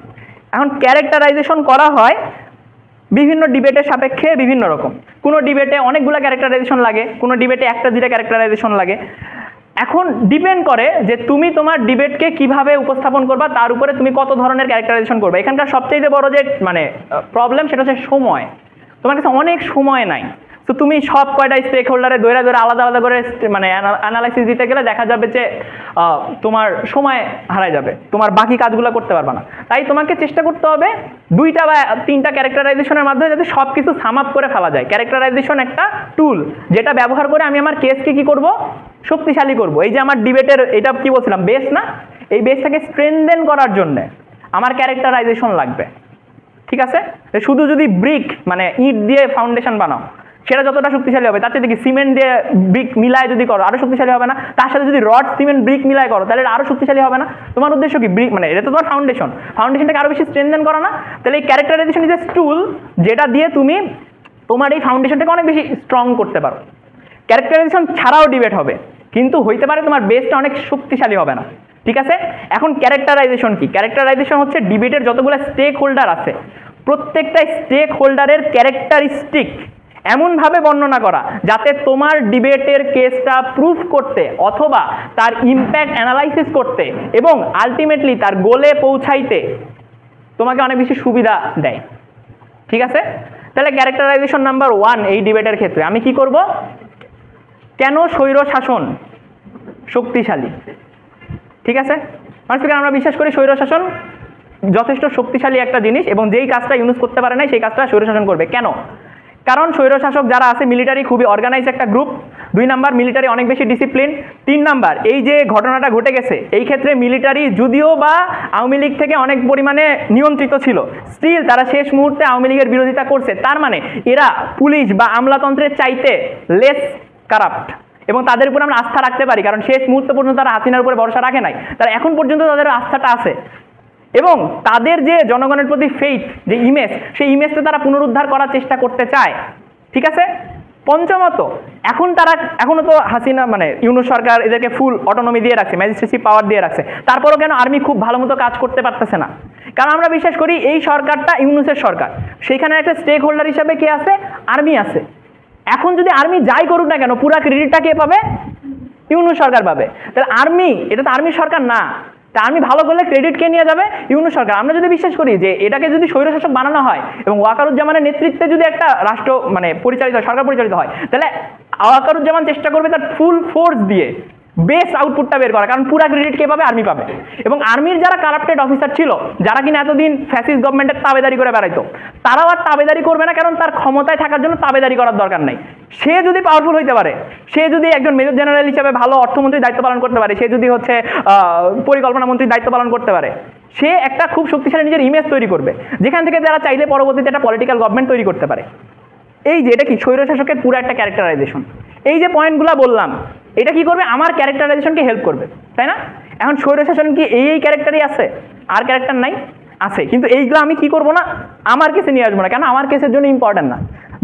এখন ক্যারেক্টারাইজেশন করা হয় বিভিন্ন ডিবেটের সাপেক্ষে বিভিন্ন রকম। কোনো ডিবেটে অনেকগুলো ক্যারেক্টারাইজেশন লাগে, কোনো ডিবেটে 1টা 2টা ক্যারেক্টারাইজেশন লাগে। এখন ডিপেন্ড করে যে তুমি তোমার ডিবেটকে কিভাবে উপস্থাপন করবা, তার উপরে তুমি কত ধরনের ক্যারেক্টারাইজেশন করবে। এখানকার সবচেয়ে বড় যে প্রবলেম, সেটা হচ্ছে সময়। তোমার কাছে অনেক সময় নাই, তো তুমি সব কয়টা স্টেক হোল্ডারে ধরে ধরে আলাদা আলাদা করে অ্যানালাইসিস দিতে গেলে দেখা যাবে যে তোমার সময় হারায় যাবে, তোমার বাকি কাজগুলো করতে পারবে না। তাই তোমাকে চেষ্টা করতে হবে 2টা বা 3টা ক্যারেক্টারাইজেশনের মাধ্যমে যাতে সব কিছু সাম আপ করে ফেলা যায়। ক্যারেক্টারাইজেশন একটা টুল, যেটা ব্যবহার করে আমি আমার কেসকে কি করব, শক্তিশালী করব। এই যে আমার ডিবেটের এটা কি বলছিলাম, বেস না, এই বেসটাকে স্ট্রেনদেন করার জন্য আমার ক্যারেক্টারাইজেশন লাগবে। ঠিক আছে? শুধু যদি ব্রিক ইট দিয়ে ফাউন্ডেশন বানাও, সেটা যতটা শক্তিশালী হবে, তার চেয়ে কি সিমেন্ট দিয়ে ব্রিক মিলায় যদি করো আরো শক্তিশালী হবে না? তার সাথে যদি রড সিমেন্ট ব্রিক মিলায় করো, তাহলে আরো শক্তিশালী হবে না? তোমার উদ্দেশ্য কি? ব্রিক এটা তো তোমার ফাউন্ডেশনটাকে আরো বেশি স্ট্রেনদেন করা না? তাহলে এই ক্যারেক্টারাইজেশন ইজ এ টুল, যেটা দিয়ে তুমি তোমার এই ফাউন্ডেশনটাকে অনেক বেশি স্ট্রং করতে পারো। ক্যারেক্টারাইজেশন ছাড়াও ডিবেট হবে, কিন্তু হইতে পারে তোমার বেসটা অনেক শক্তিশালী হবে না। ঠিক আছে? এখন ক্যারেক্টারাইজেশন কি? ক্যারেক্টারাইজেশন হচ্ছে ডিবেটের যতগুলো স্টেক হোল্ডার আছে, প্রত্যেকটা স্টেক হোল্ডারের ক্যারেক্টারিস্টিক এমনভাবে বর্ণনা করা যাতে তোমার ডিবেটের কেসটা প্রুফ করতে অথবা তার ইম্প্যাক্ট অ্যানালাইসিস করতে এবং আলটিমেটলি তার গোলে পৌঁছাইতে তোমাকে অনেক বেশি সুবিধা দেয়। ঠিক আছে? তাহলে ক্যারেক্টারাইজেশন নাম্বার 1 এই ডিবেটের ক্ষেত্রে আমি কি করব, কেন স্বৈরশাসন শক্তিশালী। ঠিক আছে? আমরা বিশ্বাস করি স্বৈরশাসন যথেষ্ট শক্তিশালী একটা জিনিস, এবং যেই কাজটা ইউজ করতে পারে না সেই কাজটা স্বৈরশাসন করবে। কেন? কারণ স্বৈরশাসক যারা আছে, মিলিটারি খুবই অর্গানাইজ একটা গ্রুপ। 2 নাম্বার, মিলিটারি অনেক বেশি ডিসিপ্লিন। 3 নাম্বার, এই যে ঘটনাটা ঘটে গেছে, এই ক্ষেত্রে মিলিটারি যদিও বা আওয়ামী লীগ থেকে অনেক পরিমাণে নিয়ন্ত্রিত ছিল, স্টিল তারা শেষ মুহূর্তে আওয়ামী লীগের বিরোধিতা করছে। তার মানে এরা পুলিশ বা আমলাতন্ত্রের চাইতে লেস কারাপ্ট, এবং তাদের উপর আমরা আস্থা রাখতে পারি, কারণ শেষ মুহূর্ত পর্যন্ত তারা হাসিনার উপরে ভরসা রাখে নাই, তারা এখন পর্যন্ত তাদের আস্থাটা আছে। এবং তাদের যে জনগণের প্রতি ফেইথ, যে ইমেজ, সেই ইমেজটা তারা পুনরুদ্ধার করার চেষ্টা করতে চায়। ঠিক আছে। পঞ্চমত, এখনো তো হাসিনা মানে ইউনূস সরকার এদেরকে ফুল অটোনমি দিয়ে রাখছে, ম্যাজিস্ট্রেসি পাওয়ার দিয়ে রাখছে, তারপরও কেন আর্মি খুব ভালো মতো কাজ করতে পারতেছে না? কারণ আমরা বিশ্বাস করি এই সরকারটা ইউনূসের সরকার, সেইখানে একটা স্টেক হোল্ডার হিসাবে কে আছে? আর্মি আছে। এখন যদি আর্মি যাই করুক না কেন, পুরা ক্রেডিটটা কে পাবে? ইউনূস সরকার পাবে। তাহলে আর্মি, এটা তো আর্মির সরকার না, তা আর্মি ভালো করলে ক্রেডিট কে নিয়ে যাবে? ইউনূস সরকার। আমরা যদি বিশ্বাস করি যে এটাকে যদি স্বৈরশাসক বানানো হয় এবং ওয়াকারুজ্জামানের নেতৃত্বে যদি একটা রাষ্ট্র মানে পরিচালিত হয়, সরকার পরিচালিত হয়, তাহলে ওয়াকারুজ্জামান চেষ্টা করবে তার ফুল ফোর্স দিয়ে বেস্ট আউটপুটটা বের করা, কারণ পুরা ক্রেডিট কে পাবে? আর্মি পাবে। এবং আর্মির যারা কারাপ্টেড অফিসার ছিল, যারা কিনা এতদিন ফ্যাসিস্ট গভর্নমেন্টের তাবেদারি করে বেড়াইতো, তারাও আর তাবেদারি করবে না, কারণ তার ক্ষমতায় থাকার জন্য তাবেদারি করার দরকার নাই। সে যদি পাওয়ারফুল হইতে পারে, সে যদি একজন মেজর জেনারেল হিসেবে ভালো অর্থমন্ত্রীর দায়িত্ব পালন করতে পারে, সে যদি হচ্ছে পরিকল্পনা মন্ত্রীর দায়িত্ব পালন করতে পারে, সে একটা খুব শক্তিশালী নিজের ইমেজ তৈরি করবে, যেখান থেকে তারা চাইলে পরবর্তীতে একটা পলিটিক্যাল গভর্নমেন্ট তৈরি করতে পারে। এই যে এটা কি স্বৈরশাসকের পুরো একটা ক্যারেক্টারাইজেশন। এই যে পয়েন্টগুলো বললাম, এটা কি করবে? আমার ক্যারেক্টারাইজেশনকে হেল্প করবে, তাই না? এখন স্বৈরশাসন কি এই ক্যারেক্টারই আছে, আর ক্যারেক্টার নাই? আছে, কিন্তু এইগুলো আমি কি করব না, আমার কেসে নিয়ে আসবো না, কেন? আমার কেসের জন্য ইম্পর্টেন্ট না।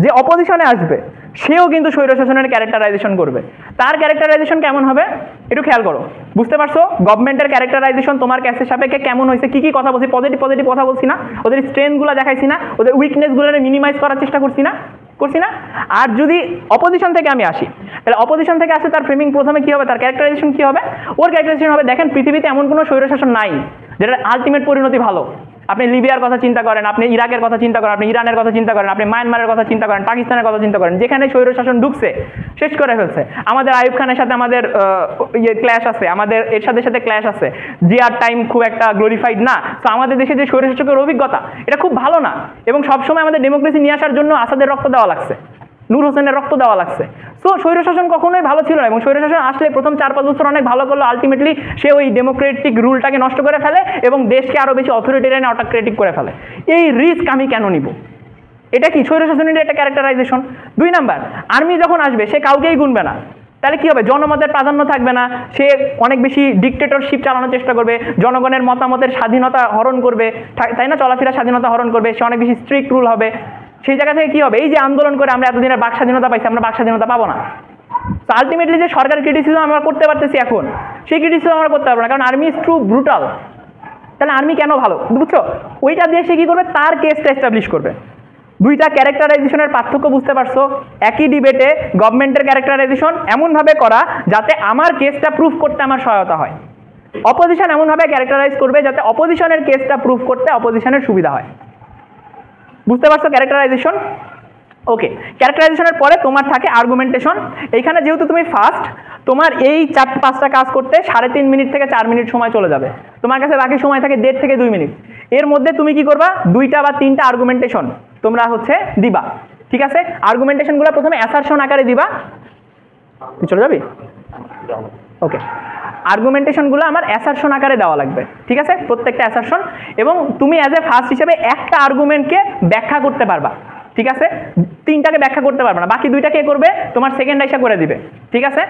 যে অপোজিশনে আসবে সেও কিন্তু স্বৈরশাসনের ক্যারেক্টারাইজেশন করবে। তার ক্যারেক্টারাইজেশন কেমন হবে একটু খেয়াল করো, বুঝতে পারছো? গভর্নমেন্টের ক্যারেক্টারাইজেশন তোমার কেসের সাপেক্ষে কেমন হয়েছে, কি কি কথা বলছি, পজিটিভ কথা বলছি না, ওদের স্ট্রেংথগুলো দেখাইছি না, ওদের উইকনেসগুলো মিনিমাইজ করার চেষ্টা করছি না? আর যদি অপোজিশন থেকে আমি আসি, তাহলে অপোজিশন থেকে আসে তার ফ্রেমিং প্রথমে কি হবে, তার ক্যারেক্টারাইজেশন কি হবে? ওর ক্যারেক্টারাইজেশন হবে, দেখেন পৃথিবীতে এমন কোনো স্বৈরশাসন নাই যেটা আলটিমেট পরিণতি ভালো। আপনি লিবিয়ার কথা চিন্তা করেন, আপনি ইরাকের কথা চিন্তা করেন, আপনি ইরানের কথা চিন্তা করেন, আপনি মায়ানমারের কথা চিন্তা করেন, পাকিস্তানের কথা চিন্তা করেন, যেখানে স্বৈরশাসন ঢুকছে শেষ করে ফেলছে। আমাদের আইয়ুব খানের সাথে আমাদের ক্ল্যাশ আছে, আমাদের এর সাথে ক্ল্যাশ আছে। জিয়ার টাইম খুব একটা গ্লোরিফাইড না। তো আমাদের দেশে যে স্বৈরশাসকের অভিজ্ঞতা, এটা খুব ভালো না, এবং সবসময় আমাদের ডেমোক্রেসি নিয়ে আসার জন্য আসাদের রক্ত দেওয়া লাগছে, নূর হোসেনের রক্ত দেওয়া লাগছে। সো স্বৈরশাসন কখনোই ভালো ছিল না, এবং স্বৈরশাসন আসলে প্রথম 4-5 বছর অনেক ভালো করলো, আলটিমেটলি সে ওই ডেমোক্রেটিক রুলটাকে নষ্ট করে ফেলে এবং দেশকে আরও বেশি অথরিটেরিয়ান অটোক্রেটিক করে ফেলে। এই রিস্ক আমি কেন নিব? এটা কি স্বৈরশাসনের একটা ক্যারেক্টারাইজেশন। 2 নাম্বার, আর্মি যখন আসবে সে কাউকেই গুনবে না, তাহলে কি হবে? জনমতের প্রাধান্য থাকবে না, সে অনেক বেশি ডিক্টেটরশিপ চালানোর চেষ্টা করবে, জনগণের মতামতের স্বাধীনতা হরণ করবে, তাই না? চলাফেরার স্বাধীনতা হরণ করবে, সে অনেক বেশি স্ট্রিক্ট রুল হবে। সেই জায়গা থেকে কি হবে? এই যে আন্দোলন করে আমরা এতদিনের বাক স্বাধীনতা পাইছি, আমরা বাক স্বাধীনতা পাবো না। তো আলটিমেটলি যে সরকার ক্রিটিসিজম আমরা করতে পারতেছি এখন, সেই ক্রিটিসিজম আমরা করতে পারবো না, কারণ আর্মি ইজ ট্রু ব্রুটাল। তাহলে আর্মি কেন ভালো, বুঝছো? ওইটা দিয়ে সে কি করবে? তার কেসটা এস্টাবলিশ করবে। দুইটা ক্যারেক্টারাইজেশনের পার্থক্য বুঝতে পারছো? একই ডিবেটে গভর্নমেন্টের ক্যারেক্টারাইজেশন এমনভাবে করা যাতে আমার কেসটা প্রুফ করতে আমার সহায়তা হয়, অপোজিশন এমনভাবে ক্যারেক্টারাইজ করবে যাতে অপোজিশনের কেসটা প্রুফ করতে অপোজিশনের সুবিধা হয়। বুঝতে পারছো ক্যারেক্টারাইজেশন? ওকে, ক্যারেক্টারাইজেশনের পরে তোমার থাকে আর্গুমেন্টেশন। এইখানে যেহেতু তুমি ফার্স্ট, তোমার এই 4-5টা কাজ করতে 3.5 মিনিট থেকে 4 মিনিট সময় চলে যাবে, তোমার কাছে বাকি সময় থাকে 1.5 থেকে 2 মিনিট। এর মধ্যে তুমি কি করবা? 2টা বা 3টা আর্গুমেন্টেশন তোমরা হচ্ছে দিবা, ঠিক আছে? আর্গুমেন্টেশনগুলো প্রথমে অ্যাসারশন আকারে দিবা। তুই চলে যাবি? ওকে, আর্গুমেন্টেশনগুলো আমার অ্যাসারশন আকারে দেওয়া লাগবে, ঠিক আছে? প্রত্যেকটা অ্যাসারশন, এবং তুমি অ্যাজ এ ফার্স্ট হিসেবে একটা আর্গুমেন্টকে ব্যাখ্যা করতে পারবা, ঠিক আছে? 3টাকে ব্যাখ্যা করতে পারবে না, বাকি 2টা কে করবে? তোমার সেকেন্ড আইসা করে দিবে, ঠিক আছে?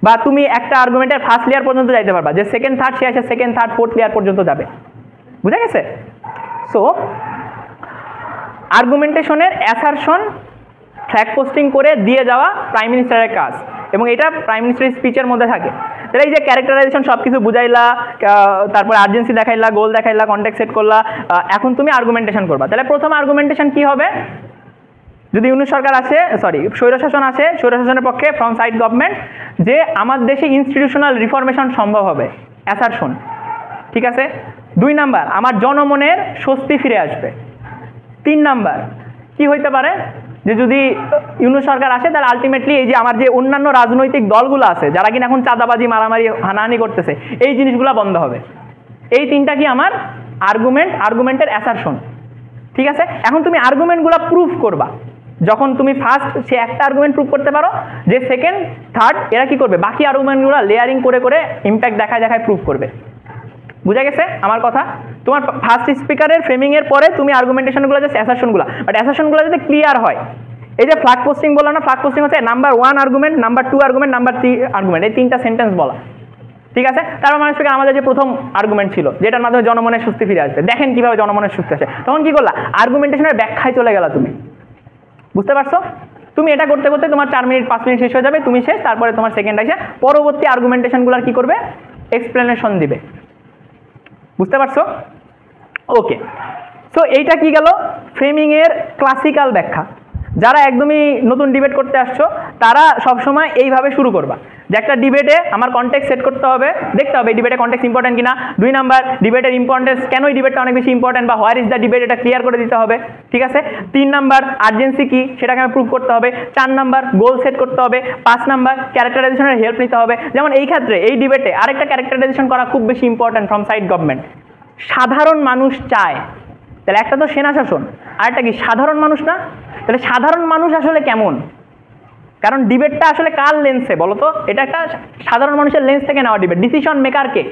বা তুমি একটা আর্গুমেন্টের ফার্স্ট লেয়ার পর্যন্ত যাইতে পারবা, যে সেকেন্ড থার্ড সে আসে সেকেন্ড থার্ড ফোর্থ লেয়ার পর্যন্ত যাবে। বুঝা গেছে? সো আর্গুমেন্টেশনের অ্যাসারশন ফ্ল্যাগ পোস্টিং করে দিয়ে যাওয়া প্রাইম মিনিস্টারের কাজ, এবং এটা প্রাইম মিনিস্টারের স্পিচের মধ্যে থাকে। তাহলে এই যে ক্যারেক্টারাইজেশন সব কিছু বুঝাইলা, তারপর আর্জেন্সি দেখাইলা, গোল দেখাইলা, কন্টেক্সট সেট করলা, এখন তুমি আর্গুমেন্টেশন করবা। তাহলে প্রথম আর্গুমেন্টেশন কি হবে? যদি ইউনূস সরকার আসে, স্বৈরশাসন আসে, স্বৈরশাসনের পক্ষে ফ্রম সাইড গভর্নমেন্ট, যে আমার দেশে ইনস্টিটিউশনাল রিফরমেশন সম্ভব হবে, অ্যাসারশন, ঠিক আছে? 2 নাম্বার, আমার জনমনের স্বস্তি ফিরে আসবে। 3 নাম্বার কি হইতে পারে? যে যদি ইউনূস সরকার আসে, তাহলে আলটিমেটলি এই যে আমার যে অন্যান্য রাজনৈতিক দলগুলো আছে যারা কিনা এখন চাঁদাবাজি, মারামারি, হানাহানি করতেছে, এই জিনিসগুলো বন্ধ হবে। এই 3টা কি আমার আর্গুমেন্টের অ্যাসারশন, ঠিক আছে? এখন তুমি আর্গুমেন্টগুলো প্রুফ করবা। যখন তুমি ফার্স্ট সে একটা আর্গুমেন্ট প্রুভ করতে পারো, যে সেকেন্ড থার্ড এরা কি করবে? বাকি আর্গুমেন্টগুলো লেয়ারিং করে করে ইম্প্যাক্ট দেখায় প্রুভ করবে। বুঝা গেছে আমার কথা? তোমার ফার্স্ট স্পিকারের ফ্রেমিংয়ের পরে তুমি আর্গুমেন্টেশনগুলো, জাস্ট অ্যাসারশনগুলো, বাট অ্যাসারশনগুলো যাতে ক্লিয়ার হয়। এই যে ফ্ল্যাগ পোস্টিং বললাম না, ফ্ল্যাগ পোস্টিং হচ্ছে number 1 argument, number 2 argument, number 3 argument, এই 3টা সেন্টেন্স বলা। ঠিক আছে, তারপর মানুষ থেকে আমাদের যে প্রথম আর্গুমেন্ট ছিল যেটার মাধ্যমে জনমনের স্বস্তি ফিরে আসবে, দেখেন কিভাবে জনমনের স্বস্তি আসে। তখন কি করলা, আর্গুমেন্টেশনের ব্যাখ্যায় চলে গেলা তুমি, বুঝতে পারছো? তুমি এটা করতে করতে তোমার 4 মিনিট 5 মিনিট শেষ হয়ে যাবে, তুমি শেষ, তারপরে তোমার সেকেন্ড আসে পরবর্তী আর্গুমেন্টেশনগুলোর কি করবে, এক্সপ্লেনেশন দিবে, বুঝতে পারছো? ওকে, সো এইটা কি গেল ফ্রেমিংয়ের ক্লাসিক্যাল ব্যাখ্যা। যারা একদমই নতুন ডিবেট করতে আসছো তারা সবসময় এইভাবে শুরু করবা যে একটা ডিবেটে আমার কনটেক্সট সেট করতে হবে, দেখতে হবে এই ডিবেটে কনটেক্সট ইম্পর্টেন্ট কিনা। 2 নাম্বার, ডিবেটের ইম্পর্টেন্স, কেন এই ডিবেটটা অনেক বেশি ইম্পর্টেন্ট বা হোয়ার ইজ দ্য ডিবেট, এটা ক্লিয়ার করে দিতে হবে, ঠিক আছে। 3 নাম্বার, আর্জেন্সি কি সেটাকে আমি প্রুভ করতে হবে। 4 নাম্বার, গোল সেট করতে হবে। 5 নাম্বার, ক্যারেক্টারাইজেশনের হেল্প নিতে হবে। যেমন এই ক্ষেত্রে এই ডিবেটে আরেকটা ক্যারেক্টারাইজেশন করা খুব বেশি ইম্পর্টেন্ট ফ্রম সাইড গভর্নমেন্ট। সাধারণ মানুষ চায়, তাহলে একটা তো সেনা শাসন, আর একটা কি সাধারণ মানুষ না? তাহলে সাধারণ মানুষ আসলে কেমন? কারণ ডিবেটটা আসলে কার লেন্সে বলো তো, এটা একটা সাধারণ মানুষের লেন্স থেকে নেওয়া ডিবেট। ডিসিশন মেকার কে?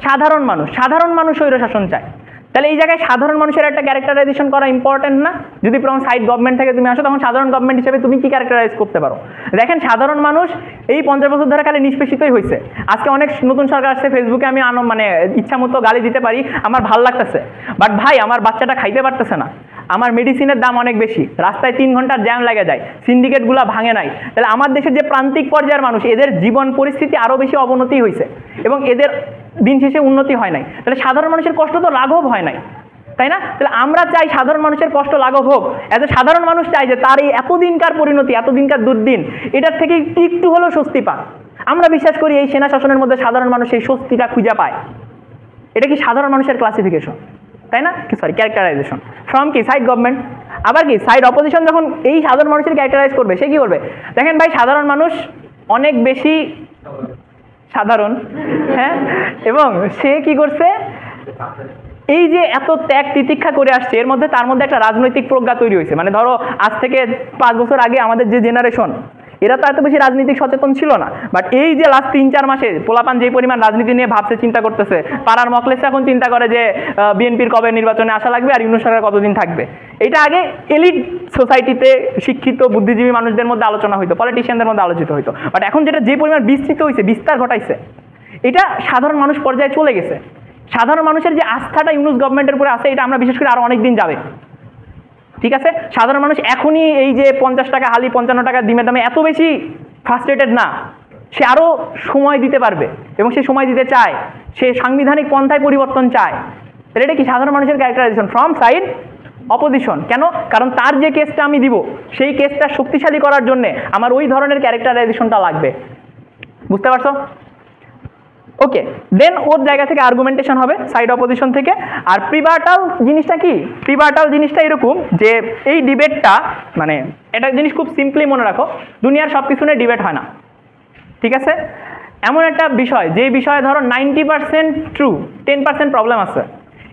সাধারণ মানুষ। সাধারণ মানুষ স্বৈরশাসন চায়, তাহলে এই জায়গায় সাধারণ মানুষের একটা ক্যারেক্টারাইজেশন করা ইম্পর্টেন্ট না? যদি ফ্রম সাইড গভর্নমেন্ট থেকে তুমি আসো তখন সাধারণ গভর্নমেন্ট হিসেবে তুমি কি ক্যারেক্টারাইজ করতে পারো? দেখেন সাধারণ মানুষ এই 50 বছর ধরে খালি নিষ্পেষিতই হয়েছে। আজকে অনেক নতুন সরকার আসছে, ফেসবুকে আমি মানে ইচ্ছা মতো গালি দিতে পারি, আমার ভাল লাগতেছে, বাট ভাই আমার বাচ্চাটা খাইতে পারতেছে না, আমার মেডিসিনের দাম অনেক বেশি, রাস্তায় 3 ঘন্টার জ্যাম লেগে যায়, সিন্ডিকেটগুলো ভাঙে নাই, তাহলে আমার দেশের যে প্রান্তিক পর্যায়ের মানুষ এদের জীবন পরিস্থিতি আরও বেশি অবনতি হয়েছে এবং এদের দিন শেষে উন্নতি হয় নাই, তাহলে সাধারণ মানুষের কষ্ট তো লাঘব হয় নাই, তাই না? তাহলে আমরা চাই সাধারণ মানুষের কষ্ট লাঘব হোক। এত সাধারণ মানুষ চাই যে তার এই এতদিনকার পরিণতি, এতদিনকার দুর্দিন, এটার থেকে একটু হলেও স্বস্তি পাক। আমরা বিশ্বাস করি এই সেনা শাসনের মধ্যে সাধারণ মানুষ এই স্বস্তিটা খুঁজে পায়। এটা কি সাধারণ মানুষের ক্লাসিফিকেশন, তাই না? কি সরি, ক্যারেক্টারাইজেশন ফ্রম কি সাইড গভর্নমেন্ট। আবার কি সাইড অপোজিশন যখন এই সাধারণ মানুষের ক্যারেক্টারাইজ করবে, সে কি করবে? দেখেন ভাই সাধারণ মানুষ অনেক বেশি সাধারণ, হ্যাঁ, এবং সে কি করছে, এই যে এত ত্যাগ তিতিক্ষা করে আসছে এর মধ্যে তার মধ্যে একটা রাজনৈতিক প্রজ্ঞা তৈরি হয়েছে। মানে ধরো আজ থেকে 5 বছর আগে আমাদের যে জেনারেশন, এরা তো এত বেশি রাজনীতিক সচেতন ছিল না, বাট এই যে লাস্ট 3-4 মাসে পোলাপান যে পরিমাণ রাজনীতি নিয়ে ভাবছে, চিন্তা করতেছে, পাড়ার মকলেস এখন চিন্তা করে যে বিএনপির কবে নির্বাচনে আসা লাগবে আর ইউনূস সরকার কতদিন থাকবে। এটা আগে এলিট সোসাইটিতে শিক্ষিত বুদ্ধিজীবী মানুষদের মধ্যে আলোচনা হইতো, পলিটিশিয়ানদের মধ্যে আলোচিত হইতো, বাট এখন যেটা যে পরিমাণ বিস্তৃত হয়েছে, বিস্তার ঘটাইছে, এটা সাধারণ মানুষ পর্যায়ে চলে গেছে। সাধারণ মানুষের যে আস্থাটা ইউনূস গভর্নমেন্টের উপরে আছে, এটা আমরা বিশেষ করে আরো অনেক দিন যাবে, ঠিক আছে। সাধারণ মানুষ এখনই এই যে 50 টাকা হালি 55 টাকা ডিমের দামে এত বেশি ফ্রাস্ট্রেটেড না, সে আরো সময় দিতে পারবে এবং সে সময় দিতে চায়, সে সাংবিধানিক পন্থায় পরিবর্তন চায়। তাহলে এটা কি সাধারণ মানুষের ক্যারেক্টারাইজেশন ফ্রম সাইড অপোজিশন। কেন? কারণ তার যে কেসটা আমি দিব সেই কেসটা শক্তিশালী করার জন্য আমার ওই ধরনের ক্যারেক্টারাইজেশনটা লাগবে, বুঝতে পারছো? ওকে, দেন ওর জায়গা থেকে আর্গুমেন্টেশন হবে সাইড অপোজিশন থেকে। আর প্রিবার্টাল জিনিসটা কি? প্রিবার্টাল জিনিসটা এরকম যে এই ডিবেটটা, মানে এটা জিনিস খুব সিম্পলি মনে রাখো, দুনিয়ার সব কিছু নিয়ে ডিবেট হয় না, ঠিক আছে। এমন একটা বিষয় যে বিষয়ে ধরো 90% ট্রু, 10% প্রবলেম আছে,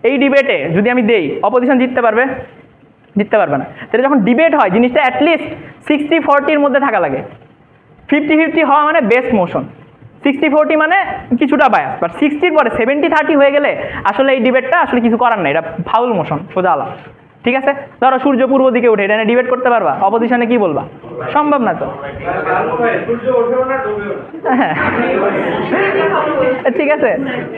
এই ডিবেটে যদি আমি দেই অপোজিশন জিততে পারবে? জিততে পারবে না। তাহলে যখন ডিবেট হয় জিনিসটা অ্যাটলিস্ট 60-40-র মধ্যে থাকা লাগে। 50-50 হওয়া মানে বেস্ট মোশন, 60-40 মানে কিছুটা বায়াস, বাট 60-র পরে 70-30 হয়ে গেলে আসলে এই ডিবেটটা আসলে কিছু করার নেই, এটা ফাউল মোশন, সোজা আলা, ঠিক আছে। ধরো সূর্য পূর্ব দিকে উঠে, এটা নিয়ে ডিবেট করতে পারবা? অপোজিশনে কি বলবা? সম্ভব না তো, হ্যাঁ ঠিক আছে।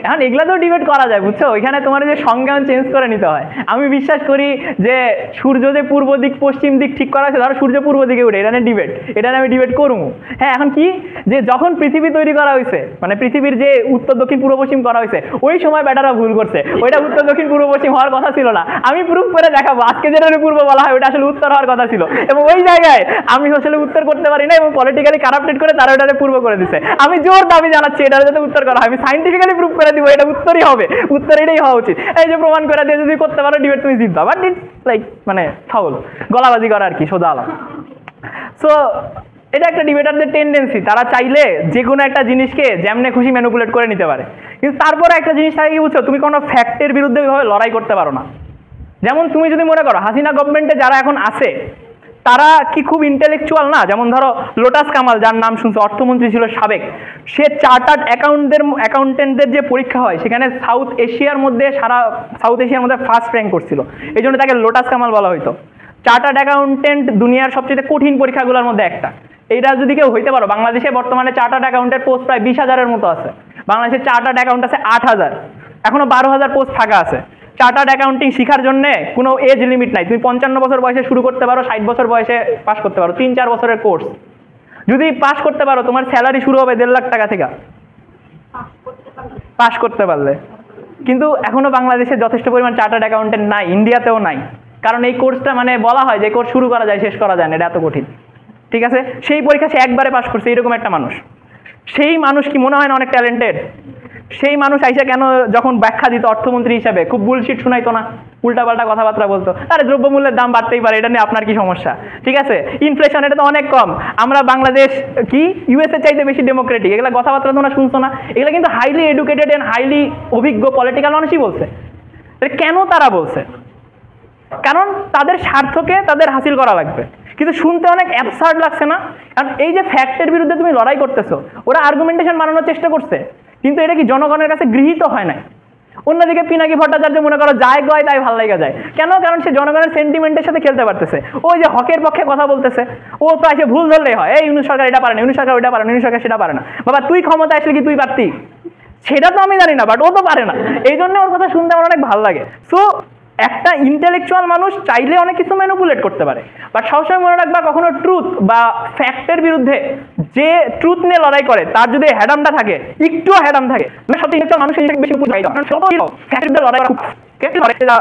এখন এগুলা তো ডিবেট করা যায়, বুঝছো, ওইখানে তোমার যে সংজ্ঞান চেঞ্জ করে নিতে হয়। আমি বিশ্বাস করি যে সূর্য যে পূর্ব দিক পশ্চিম দিক ঠিক করা আছে, ধরো সূর্য পূর্ব দিকে উঠে, এটা নিয়ে ডিবেট, এটা নিয়ে আমি ডিবেট করবো। হ্যাঁ, এখন কি যে যখন পৃথিবী তৈরি করা হয়েছে, মানে পৃথিবীর যে উত্তর দক্ষিণ পূর্ব পশ্চিম করা হয়েছে, ওই সময় ব্যাটারা ভুল করছে, ওইটা উত্তর দক্ষিণ পূর্ব পশ্চিম হওয়ার কথা ছিল না। আমি প্রুফ করে দেখাবো আজকে যেটা পূর্ব বলা হয় ওটা আসলে উত্তর হওয়ার কথা ছিল, এবং ওই জায়গায় আমি আসলে উত্তর করতে পারি না এবং পলিটিক্যালি কারাপ্টেড করে তারা ওটাকে পূর্ব করে দিচ্ছে। আমি জোর দাবি জানাচ্ছি এটা যাতে উত্তর করা হয়, আমি সাইন্টিফিক্যালি প্রুফ করে দিব এটা উত্তরই হবে, উত্তর এটাই হওয়া উচিত। এই যে প্রমাণ করে দিয়ে যদি করতে পারো ডিবেট তুমি জিতবা, বাট ইটস লাইক মানে ফাউল, গলাবাজি করা আর কি, সোজা আলাম। সো এটা একটা ডিবেটারদের টেন্ডেন্সি, তারা চাইলে যে কোনো একটা জিনিসকে যেমনে খুশি ম্যানিপুলেট করে নিতে পারে, কিন্তু তারপরে একটা জিনিস থাকে কি বুঝছো, তুমি কোনো ফ্যাক্টের বিরুদ্ধে ওইভাবে লড়াই করতে পারো না। যেমন তুমি যদি মনে করো হাসিনা গভর্নমেন্টে যারা এখন আছে তারা কি খুব ইন্টেলেকচুয়াল না? যেমন ধরো লোটাস কামাল, যার নাম শুনছো, অর্থমন্ত্রী ছিল সাবেক, সে চার্টার্ড অ্যাকাউন্টেন্টদের যে পরীক্ষা হয় সেখানে সাউথ এশিয়ার মধ্যে ফার্স্ট র্যাঙ্ক করছিল, এই জন্য তাকে লোটাস কামাল বলা হইতো। চার্টার্ড অ্যাকাউন্টেন্ট দুনিয়ার সবচেয়ে কঠিন পরীক্ষাগুলোর মধ্যে একটা, এইটা যদি কেউ হইতে পারো, বাংলাদেশে বর্তমানে চার্টার্ড অ্যাকাউন্টের পোস্ট প্রায় 20,000-এর মতো আছে। বাংলাদেশের চার্টার্ড অ্যাকাউন্ট আছে 8,000, এখনো 12,000 পোস্ট ফাঁকা আছে। চার্টার্ড অ্যাকাউন্টিং শেখার জন্য কোনো এজ লিমিট নাই। তুমি 55 বছর বয়সে শুরু করতে পারো, 60 বছর বয়সে পাস করতে পারো, 3-4 বছরের কোর্স। যদি পাস করতে পারো তোমার স্যালারি শুরু হবে 1.5 লাখ টাকা থেকে, পাস করতে পারলে। কিন্তু এখনো বাংলাদেশে যথেষ্ট পরিমাণ চার্টার্ড অ্যাকাউন্টেন্ট নাই, ইন্ডিয়াতেও নাই। কারণ এই কোর্সটা মানে বলা হয় যে কোর্স শুরু করা যায় শেষ করা যায় না, এটা এত কঠিন। ঠিক আছে, সেই পরীক্ষা সে একবারে পাস করছে, এরকম একটা মানুষ। সেই মানুষ কি মনে হয় না অনেক ট্যালেন্টেড? সেই মানুষ আইসা কেন যখন ব্যাখ্যা দিত অর্থমন্ত্রী হিসাবে খুব বুলশিট শোনাইতো না, উল্টাপাল্টা কথাবার্তা বলতো? আরে দ্রব্যমূল্যের দাম বাড়তেই পারে, এটা নিয়ে আপনার কি সমস্যা? ঠিক আছে, ইনফ্লেশন এটা তো অনেক কম, আমরা বাংলাদেশ কি ইউএসএ চাইতে বেশি ডেমোক্রেটিক, এগুলা কথাবার্তা তোমরা শুনছো না? এগুলা কিন্তু হাইলি এডুকেটেড এন্ড হাইলি অভিজ্ঞ পলিটিক্যাল মানুষই বলছে। কেন তারা বলছে? কারণ তাদের স্বার্থকে তাদের হাসিল করা লাগবে। কিন্তু শুনতে অনেক অ্যাবসার্ড লাগছে না? কারণ এই যে ফ্যাক্টের বিরুদ্ধে তুমি লড়াই করতেছো, ওরা আর্গুমেন্টেশন বানানোর চেষ্টা করছে, কিন্তু এটা কি জনগণের কাছে গৃহীত হয় না। অন্যদিকে পিনাকি ভট্টাচার্য মনে করো যাই কয় তাই ভালো লাগা যায়, কেন? কারণ সে জনগণের সেন্টিমেন্টের সাথে খেলতে পারতেছে। ওই যে হকের পক্ষে কথা বলতেছে, ও তো এসে ভুল ধরলেই হয়, এই ইউনূস সরকার এটা পারে না, ইউনূস সরকার ওইটা পারে না, ইউনূস সরকার সেটা পারে না। বাবা তুই ক্ষমতা আসলে কি তুই পারতি? সেটা তো আমি জানি না, বাট ও তো পারে না, এই জন্য ওর কথা শুনতে আমার অনেক ভালো লাগে। সো একটা ইন্টেলেকচুয়াল মানুষ চাইলে অনেক কিছু ম্যানিপুলেট করতে পারে, বাট সবসময় মনে রাখবা কখনো ট্রুথ বা ফ্যাক্টের বিরুদ্ধে যে ট্রুথ নিয়ে লড়াই করে তার যদি হ্যাডামটা থাকে, একটুও হ্যাডাম থাকে, সব ইন্টেলেকচুয়াল মানুষ বেশি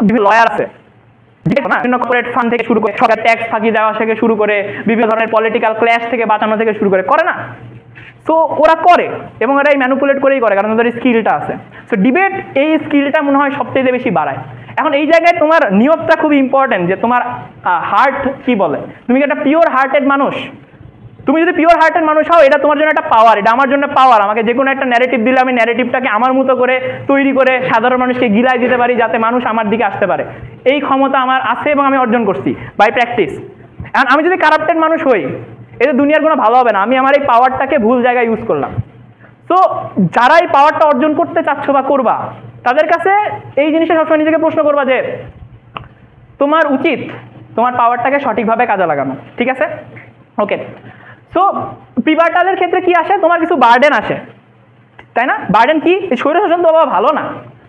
বিভিন্ন লয়ার আছে, বিভিন্ন কর্পোরেট ফান্ড থেকে শুরু করে সরকার ট্যাক্স ফাঁকি দেওয়া থেকে শুরু করে বিভিন্ন ধরনের পলিটিক্যাল ক্ল্যাশ থেকে বাঁচানো থেকে শুরু করে না? তো ওরা করে, এবং এরা এই ম্যানিপুলেট করেই করে, কারণ ওদের স্কিলটা আছে। সো ডিবেট এই স্কিলটা মনে হয় সবচেয়ে বেশি বাড়ায়। এখন এই জায়গায় তোমার নিয়তটা খুব ইম্পর্টেন্ট, যে তোমার হার্ট কি বলে। তুমি কি একটা পিওর হার্টেড মানুষ? তুমি যদি পিওর হার্টেড মানুষ হও, এটা তোমার জন্য একটা পাওয়ার, এটা আমার জন্য পাওয়ার। আমাকে যে কোনো একটা ন্যারেটিভ দিলে আমি ন্যারেটিভটাকে আমার মতো করে তৈরি করে সাধারণ মানুষকে গিলাই দিতে পারি, যাতে মানুষ আমার দিকে আসতে পারে। এই ক্ষমতা আমার আছে এবং আমি অর্জন করছি বাই প্র্যাকটিস। এখন আমি যদি কারাপ্টেড মানুষ হই, এটা দুনিয়ার কোনো ভালো হবে না। আমি আমার এই পাওয়ারটাকে ভুল জায়গায় ইউজ করলাম। তো যারা এই পাওয়ারটা অর্জন করতে চাচ্ছ বা করবা, তাদের কাছে এই জিনিসটা সবসময় নিজেকে প্রশ্ন করবা যে তোমার উচিত তোমার পাওয়ারটাকে সঠিকভাবে কাজে লাগানো। ঠিক আছে, ওকে। সো পিভাটালের ক্ষেত্রে কি আসে? তোমার কিছু বার্ডেন আসে, তাই না? বার্ডেন কি? স্বৈরশাসন তো বাবা ভালো না,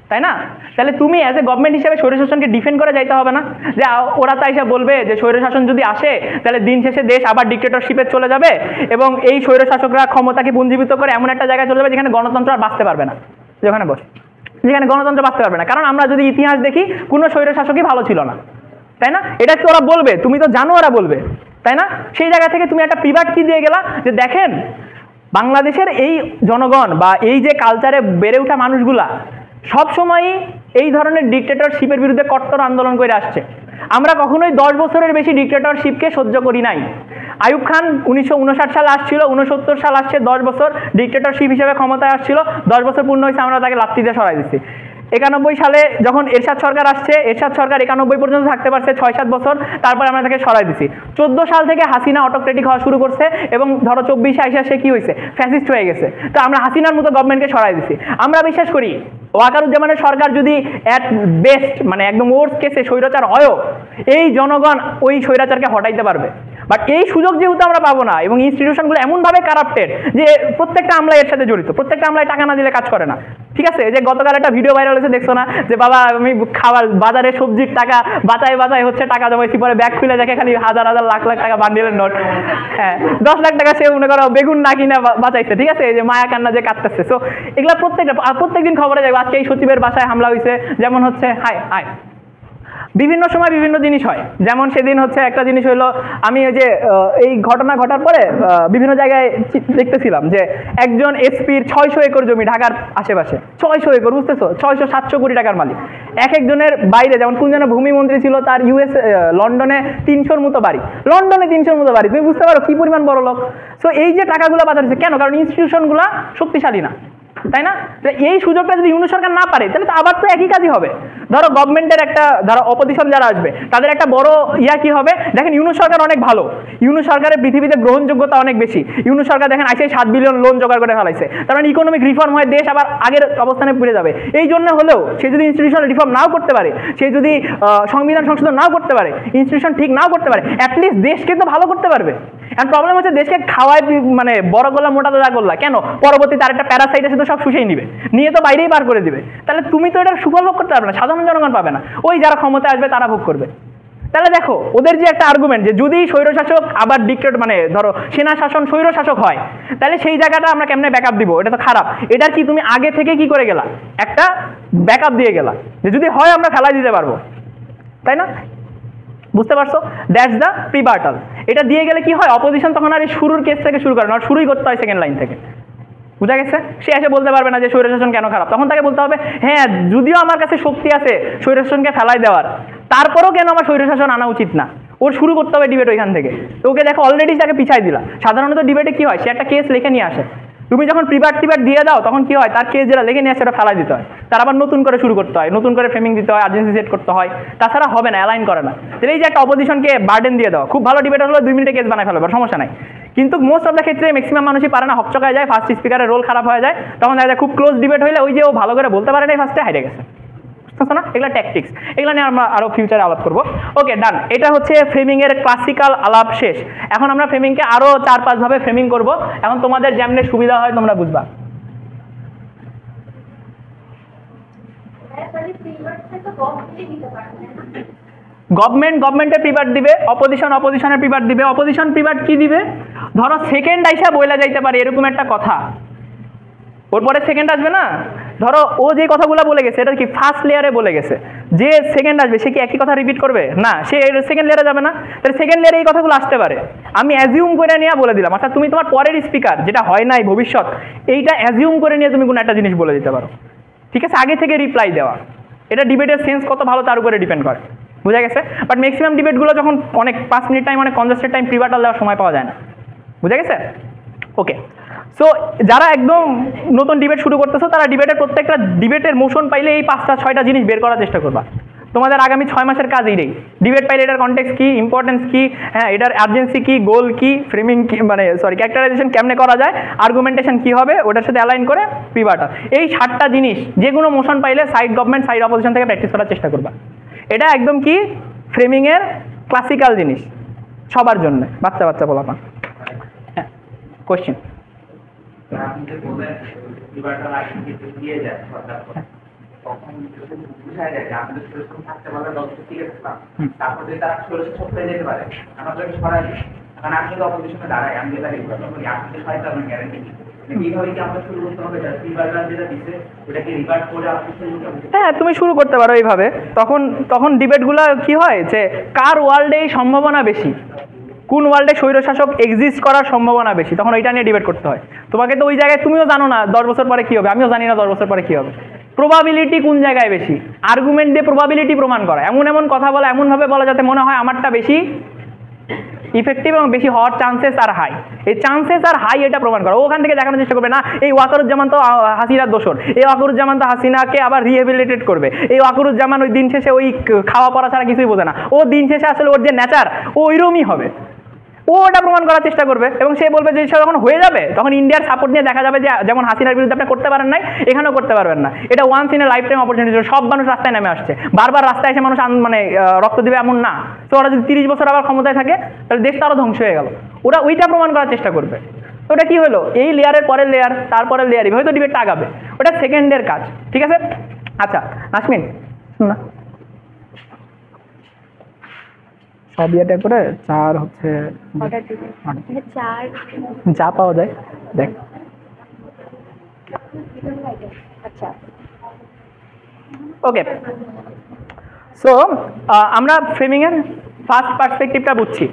তাই না? তাহলে তুমি অ্যাজ এ গভর্নমেন্ট হিসেবে স্বৈরশাসনকে ডিফেন্ড করে যাইতে হবে না? যে ওরা তাই সে বলবে যে স্বৈরশাসন যদি আসে তাহলে দিন শেষে দেশ আবার ডিক্টেটরশিপে চলে যাবে, এবং এই স্বৈরশাসকরা ক্ষমতাকে পুঞ্জীভূত করে এমন একটা জায়গায় চলে যাবে যেখানে গণতন্ত্র আর বাঁচতে পারবে না, যেখানে গণতন্ত্র বাঁচতে পারবে না। কারণ আমরা যদি ইতিহাস দেখি, কোনো স্বৈরশাসকই ভালো ছিল না, তাই না? এটা কি ওরা বলবে? তুমি তো জানো ওরা বলবে, তাই না? সেই জায়গা থেকে তুমি একটা পিভাট কি দিয়ে গেলা, যে দেখেন বাংলাদেশের এই জনগণ বা এই যে কালচারে বেড়ে ওঠা মানুষগুলা সবসময়ই এই ধরনের ডিক্টেটরশিপের বিরুদ্ধে কট্টর আন্দোলন করে আসছে। আমরা কখনোই 10 বছরের বেশি ডিক্টেটরশিপকে সহ্য করি নাই। আইয়ুব খান 1959 সালে আসছিল, 69 সাল আসছে, 10 বছর ডিক্টেটরশিপ হিসেবে ক্ষমতায় আসছিল, 10 বছর পূর্ণ হয়েছে, আমরা তাকে লাথি দিয়ে সরাই দিচ্ছি। 91 সালে যখন এরশাদ সরকার আসছে, এরশাদ সরকার 91 পর্যন্ত থাকতে পারছে 6-7 বছর, তারপর আমরা তাকে সরাই দিছি। 14 সাল থেকে হাসিনা অটোক্রেটিক হওয়া শুরু করছে, এবং ধরো 24-এ আইসা সে কি হয়েছে, ফ্যাসিস্ট হয়ে গেছে। তো আমরা হাসিনার মতো গভর্নমেন্টকে সরাই দিছি। আমরা বিশ্বাস করি ওয়াকারুজ্জামানের সরকার যদি অ্যাট বেস্ট মানে একদম ওয়ার্স্ট কেসে স্বৈরাচার হয়ও, এই জনগণ ওই স্বৈরাচারকে হটাইতে পারবে। বাট এই সুযোগ যেহেতু আমরা পাবো না, এবং ইনস্টিটিউশনগুলো এমনভাবে কারাপ্টেড যে প্রত্যেকটা আমলা এর সাথে জড়িত, প্রত্যেকটা আমলায় টাকা না দিলে কাজ করে না। ঠিক আছে, যে গতকাল একটা ভিডিও ভাইরাল হয়েছে, দেখছো না? যে বাবা আমি খাবার বাজারে সবজির টাকা বাঁচাই হচ্ছে, টাকা জমাইছি, পরে ব্যাগ খুলে দেখে খালি হাজার লাখ টাকা বান্ডিলের নোট। হ্যাঁ, 10 লাখ টাকা সে মনে করো বেগুন না কিনা বাঁচাইছে। ঠিক আছে, যে মায়া কান্না যে কাটতেছে। সো এগুলা প্রত্যেকদিন খবরে যাবে, আজকে এই সচিবের বাসায় হামলা হয়েছে, যেমন হচ্ছে হায় বিভিন্ন সময় বিভিন্ন জিনিস হয়। যেমন সেদিন হচ্ছে একটা জিনিস হইলো, আমি ওই যে এই ঘটনা ঘটার পরে বিভিন্ন জায়গায় দেখতেছিলাম যে একজন এসপির 600 একর জমি ঢাকার আশেপাশে, 600 একর, বুঝতেছো? 600-700 কোটি টাকার মালিক। একজনের বাইরে, যেমন কোন যেন ভূমিমন্ত্রী ছিল, তার লন্ডনে 300-র মতো বাড়ি, তুমি বুঝতে পারো কি পরিমাণ বড় লোক। সো এই যে টাকাগুলো বাঁচাচ্ছে কেন? কারণ ইনস্টিটিউশনগুলো শক্তিশালী না। তাই না? এই সুযোগটা যদি ইউনূস সরকার না পারে তাহলে তো আবার তো একই কাজই হবে। ধরো গভর্নমেন্টের একটা, ধরো অপোজিশন যারা আসবে তাদের একটা বড় কি হবে, দেখেন ইউনূস সরকার অনেক ভালো, ইউনূস সরকারের পৃথিবীতে গ্রহণযোগ্যতা অনেক বেশি, ইউনূস সরকার দেখেন 7 বিলিয়ন লোন জোগাড় করে ফেলাইছে, তার মানে ইকোনমিক রিফর্ম হয়, দেশ আবার আগের অবস্থানে ফিরে যাবে। এই জন্য হলেও সে যদি ইনস্টিটিউশনাল রিফর্ম নাও করতে পারে, সে যদি সংবিধান সংশোধন নাও করতে পারে, ইনস্টিটিউশন ঠিক নাও করতে পারে, অ্যাটলিস্ট দেশকে তো ভালো করতে পারবে। এন্ড প্রবলেম হচ্ছে দেশকে খাওয়ায় মানে বড় গোলা মোটা দাদা গোল্লা কেন, পরবর্তীতে আরেকটা প্যারাসাইট এসে তো সব শুষেই নিবে, নিয়ে তো বাইরেই বার করে দিবে। তাহলে তুমি তো এটার সুফল ভোগ করতে পারবে না, সাধারণ জনগণ পাবে না, ওই যারা ক্ষমতায় আসবে তারা ভোগ করবে। তাহলে দেখো ওদের যে একটা আর্গুমেন্ট যে যদি স্বৈরশাসক আবার ডিক্টেট মানে ধরো সেনা শাসন স্বৈরশাসক হয় তাহলে সেই জায়গাটা আমরা কেমনে ব্যাকআপ দিব, এটা তো খারাপ। এটার কি তুমি আগে থেকে কি করে গেলা, একটা ব্যাকআপ দিয়ে গেলা যে যদি হয় আমরা ফেলাই দিতে পারবো, তাই না? বুঝতে পারছো? দ্যাটস দ্য প্রিবার্টাল। এটা দিয়ে গেলে কি হয়, অপোজিশন তখন আর এই শুরুর কেস থেকে শুরু করে না, শুরুই করতে হয় সেকেন্ড লাইন থেকে। বুঝা গেছে? সে এসে বলতে পারবে না যে স্বৈরশাসন কেন খারাপ, তখন তাকে বলতে হবে হ্যাঁ যদিও আমার কাছে শক্তি আছে স্বৈরশাসনকে ফেলাই দেওয়ার, তারপরও কেন আমার স্বৈরশাসন আনা উচিত না, ওর শুরু করতে হবে ডিবেট ওইখান থেকে। তো ওকে দেখো অলরেডি তাকে পিছাই দিলা। সাধারণত ডিবেটে কি হয়, সে একটা কেস লিখে নিয়ে আসে, তুমি যখন প্রিবার্ট দিয়ে দাও তখন কি হয়, তার কেস যেটা লিখে নিয়ে আসে সেটা ফেলাই দিতে হয়, তার আবার নতুন করে শুরু করতে হয়, নতুন করে ফ্রেমিং দিতে হয়, আর্জেন্সি সেট করতে হয়, তাছাড়া হবে না, অ্যালাইন করে না। তাহলে এই যে একটা অপোজিশনকে বার্ডেন দিয়ে দাও, খুব ভালো ডিবেট হলো 2 মিনিটে কেস বানায় ফেলবে, সমস্যা নাই। কিন্তু মোস্ট অফ দ্য ক্ষেত্রে ম্যাক্সিমাম মানুষই পারে না, হকচকায় যায়, ফার্স্ট স্পিকারের রোল খারাপ হয়ে যায়, তখন দেখা যায় খুব ক্লোজ ডিবেট হইলে ওই যে ও ভালো করে বলতে পারে না, ফার্স্টে হারিয়ে গেছে। বুঝতেছো না? এগুলো ট্যাকটিক্স, এগুলো নিয়ে আমরা আরো ফিউচারে আলাপ করবো। ওকে ডান, এটা হচ্ছে ফ্রেমিং এর ক্লাসিক্যাল আলাপ শেষ। এখন আমরা ফ্রেমিংকে আরো 4-5 ভাবে ফ্রেমিং করব, এখন তোমাদের যেমনে সুবিধা হয় তোমরা বুঝবা। গভর্নমেন্টের প্রিবার্ট দিবে, অপোজিশনের প্রিবার্ট দিবে। অপোজিশন প্রিবার্ট কি দিবে, ধরো সেকেন্ড আইসা বইলা যাইতে পারে এরকম একটা কথা, ওর পরে সেকেন্ড আসবে না, ধরো ও যে কথাগুলো বলে গেছে এটা কি ফার্স্ট লেয়ারে বলে গেছে, যে সেকেন্ড আসবে সে কি একই কথা রিপিট করবে না, সে সেকেন্ড লেয়ারে যাবে না, তাহলে সেকেন্ড লেয়ারে এই কথাগুলো আসতে পারে, আমি অ্যাজিউম করে নিয়ে বলে দিলাম। অর্থাৎ তুমি তোমার পরের স্পিকার যেটা হয় নাই ভবিষ্যৎ, এইটা অ্যাজিউম করে নিয়ে তুমি কোনো একটা জিনিস বলে দিতে পারো, ঠিক আছে, আগে থেকে রিপ্লাই দেওয়া। এটা ডিবেটের সেন্স কত ভালো তার উপরে ডিপেন্ড করে, বুঝা গেছে? বাট ম্যাক্সিমাম ডিবেটগুলো যখন অনেক 5 মিনিট টাইম, অনেক কনজাস্টেড টাইম, প্রিবার্টাল দেওয়ার সময় পাওয়া যায় না, বুঝা গেছে? ওকে, সো যারা একদম নতুন ডিবেট শুরু করতেছো তারা ডিবেটের প্রত্যেকটা ডিবেটের মোশন পাইলে এই 5-6টা জিনিস বের করার চেষ্টা করবা। তোমাদের আগামী 6 মাসের কাজ এইটাই, ডিবেট পাইলে এটার কনটেক্সট কি, ইম্পর্টেন্স কি, হ্যাঁ এটার আর্জেন্সি কি, গোল কি, ফ্রেমিং কি, মানে ক্যারেক্টারাইজেশন কেমনে করা যায়, আর্গুমেন্টেশন কি হবে ওটার সাথে অ্যালাইন করে প্রিবার্টাল, এই 7টা জিনিস যে কোনো মোশন পাইলে সাইড গভর্নমেন্ট সাইড অপোজিশন থেকে প্র্যাকটিস করার চেষ্টা করবা। এটা একদম কি ফ্রেমিং এর ক্লাসিক্যাল জিনিস সবার জন্য, বাচ্চা বলাপা। হ্যাঁ কোশ্চেন, আপনি যে বলেন প্রিবার্টাল আইডেন্টিটি দিয়ে যায় তখন বুঝা যায় যে আমাদের সেরকম থাকতে পারলে দলটা টিকে থাকলাম, তারপর যদি তারা সরষে সপ্তাহে যেতে পারে আমরা তো সরাই দিই, কারণ আপনি তো অপোজিশনে দাঁড়াই, আমি যেটা রিপোর্ট করি আপনি তো সহায়তা আপনার গ্যারান্টি এইভাবে কি আমরা শুরু করতে হবে, প্রিবার্টাল যেটা দিচ্ছে ওটাকে রিভার্ট করে আপনি শুরু করতে? হ্যাঁ তুমি শুরু করতে পারো এইভাবে। তখন ডিবেটগুলো কি হয় যে কার ওয়ার্ল্ডে এই সম্ভাবনা বেশি, কোন ওয়ার্ল্ডে স্বৈরশাসক এক্সিস্ট করার সম্ভাবনা বেশি, তখন ওইটা নিয়ে ডিবেট করতে হয়। তোমাকে তো ওই জায়গায় তুমিও জানো না 10 বছর পরে কি হবে, আমিও জানি না 10 বছর পরে কি হবে। প্রবাবিলিটি কোন জায়গায় বেশি, আর্গুমেন্ট দিয়ে প্রবাবিলিটি প্রমাণ করা, এমন কথা বলা, এমনভাবে বলা যাতে মনে হয় আমারটা বেশি ইফেক্টিভ এবং বেশি হওয়ার চান্সেস আর হাই, এই চান্সেস আর হাই এটা প্রমাণ করা। ওখান থেকে দেখানোর চেষ্টা করবে না এই ওয়াকারুজ্জামান তো হাসিনার দোষর, এই ওয়াকারুজ্জামান তো হাসিনাকে আবার রিহেবিলিটেট করবে, এই ওয়াকারুজ্জামান ওই দিন শেষে ওই খাওয়া পড়া ছাড়া কিছুই বোঝে না, ও দিন শেষে আসলে ওর যে নেচার ও ওইরকমই হবে, ও ওটা প্রমাণ করার চেষ্টা করবে। এবং সে বলবে যে যখন হয়ে যাবে তখন ইন্ডিয়ার সাপোর্ট নিয়ে দেখা যাবে যে যেমন হাসিনার বিরুদ্ধে আপনি করতে পারেন নাই এখানেও করতে পারবেন না, এটা once in a lifetime opportunity. সব মানুষ রাস্তায় নেমে আসছে, বারবার রাস্তায় এসে মানুষ মানে রক্ত দিবে এমন না, তো ওরা যদি 30 বছর আবার ক্ষমতায় থাকে তাহলে দেশটা আরও ধ্বংস হয়ে গেল, ওরা ওইটা প্রমাণ করার চেষ্টা করবে। ওটা কি হলো, এই লেয়ারের পরের লেয়ার, তারপরের লেয়ার, হয়তো ডিবেটটা আগাবে, ওটা সেকেন্ডের কাজ, ঠিক আছে? আচ্ছা নাসমিন না সব ইয়েটা করে 4 হচ্ছে যা পাওয়া যায় দেখ। ওকে, সো আমরা ফ্রেমিং এর ফার্স্ট পার্সপেক্টিভটা বুঝছি।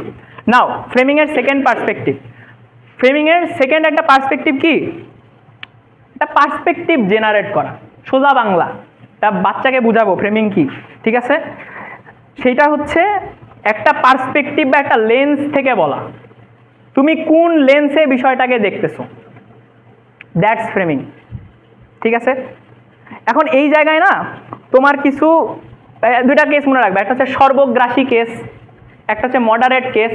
নাও ফ্রেমিং এর সেকেন্ড পার্সপেক্টিভ, ফ্রেমিং এর সেকেন্ড একটা পার্সপেক্টিভ কি, একটা পার্সপেক্টিভ জেনারেট করা, সোজা বাংলা তা বাচ্চাকে বুঝাবো ফ্রেমিং কি, ঠিক আছে? সেটা হচ্ছে একটা পার্সপেক্টিভ বা একটা লেন্স থেকে বলা, তুমি কোন লেন্সে বিষয়টাকে দেখতেছো, দ্যাটস ফ্রেমিং। ঠিক আছে? এখন এই জায়গায় না তোমার কিছু দুইটা কেস মনে রাখবে, একটা হচ্ছে সর্বগ্রাসী কেস, একটা হচ্ছে মডারেট কেস,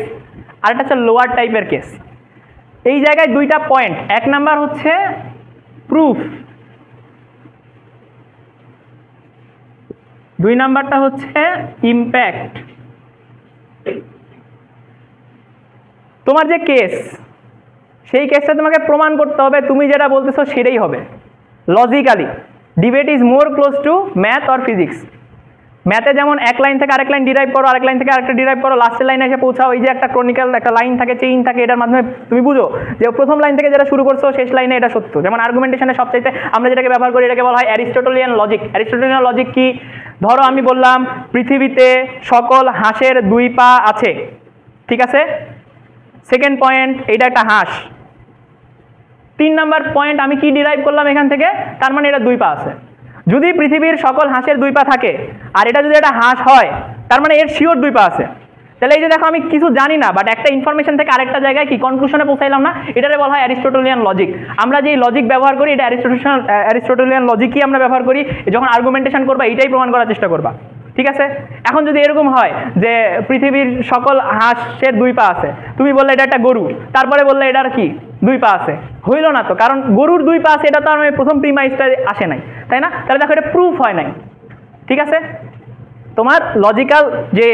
আর একটা হচ্ছে লোয়ার টাইপের কেস। এই জায়গায় দুইটা পয়েন্ট, এক নাম্বার হচ্ছে প্রুফ, দুই নাম্বারটা হচ্ছে ইম্প্যাক্ট। তোমার যে কেস, সেই কেসটা তোমাকে প্রমাণ করতে হবে তুমি যেটা বলতেছো সেটাই হবে logically. Debate is more close to math or physics. ম্যাথে যেমন এক লাইন থেকে আরেক লাইন ডিরাইভ করো, আরেক লাইন থেকে আরেকটা ডিরাইভ করো, লাস্টের লাইনে এসে পৌঁছাও, এই যে একটা ক্রনিক্যাল একটা লাইন থাকে, চেইন থাকে, এটার মাধ্যমে তুমি বুঝো যে প্রথম লাইন থেকে যেটা শুরু করছো শেষ লাইনে এটা সত্য। যেমন আর্গুমেন্টেশনে সবচাইতে আমরা যেটাকে ব্যবহার করি এটাকে বলা হয় অ্যারিস্টটলিয়ান লজিক। অ্যারিস্টটলিয়ান লজিক কি? ধরো আমি বললাম পৃথিবীতে সকল হাঁসের 2 পা আছে, ঠিক আছে? সেকেন্ড পয়েন্ট, এটা একটা হাঁস। 3 নাম্বার পয়েন্ট আমি কি ডিরাইভ করলাম এখান থেকে, তার মানে এটা 2 পা আছে। যদি পৃথিবীর সকল হাঁসের 2 পা থাকে আর এটা যদি একটা হাঁস হয়, তার মানে এর শিওর 2 পা আছে। তাহলে এই যে দেখো আমি কিছু জানি না, বাট একটা ইনফরমেশন থেকে আরেকটা জায়গায় কি কনক্লুশনে পৌঁছাইলাম না, এটারে বলা হয় অ্যারিস্টটলিয়ান লজিক। আমরা যে লজিক ব্যবহার করি এটা অ্যারিস্টটলিয়ান লজিকই আমরা ব্যবহার করি যখন আর্গুমেন্টেশন করবা, এটাই প্রমাণ করার চেষ্টা করবা, ঠিক আছে? এখন যদি এরকম হয় যে পৃথিবীর সকল হাঁসের 2 পা আছে, তুমি বললে এটা একটা গরু, তারপরে বললে এটার কি 2 পা আছে, হইল না তো, কারণ গরুর 2 পা আছে এটা তো আমি প্রথম প্রিমাইসটা আসে নাই, তাই না? তাহলে দেখো এটা প্রুফ হয় নাই, ঠিক আছে? তোমার লজিক্যাল যে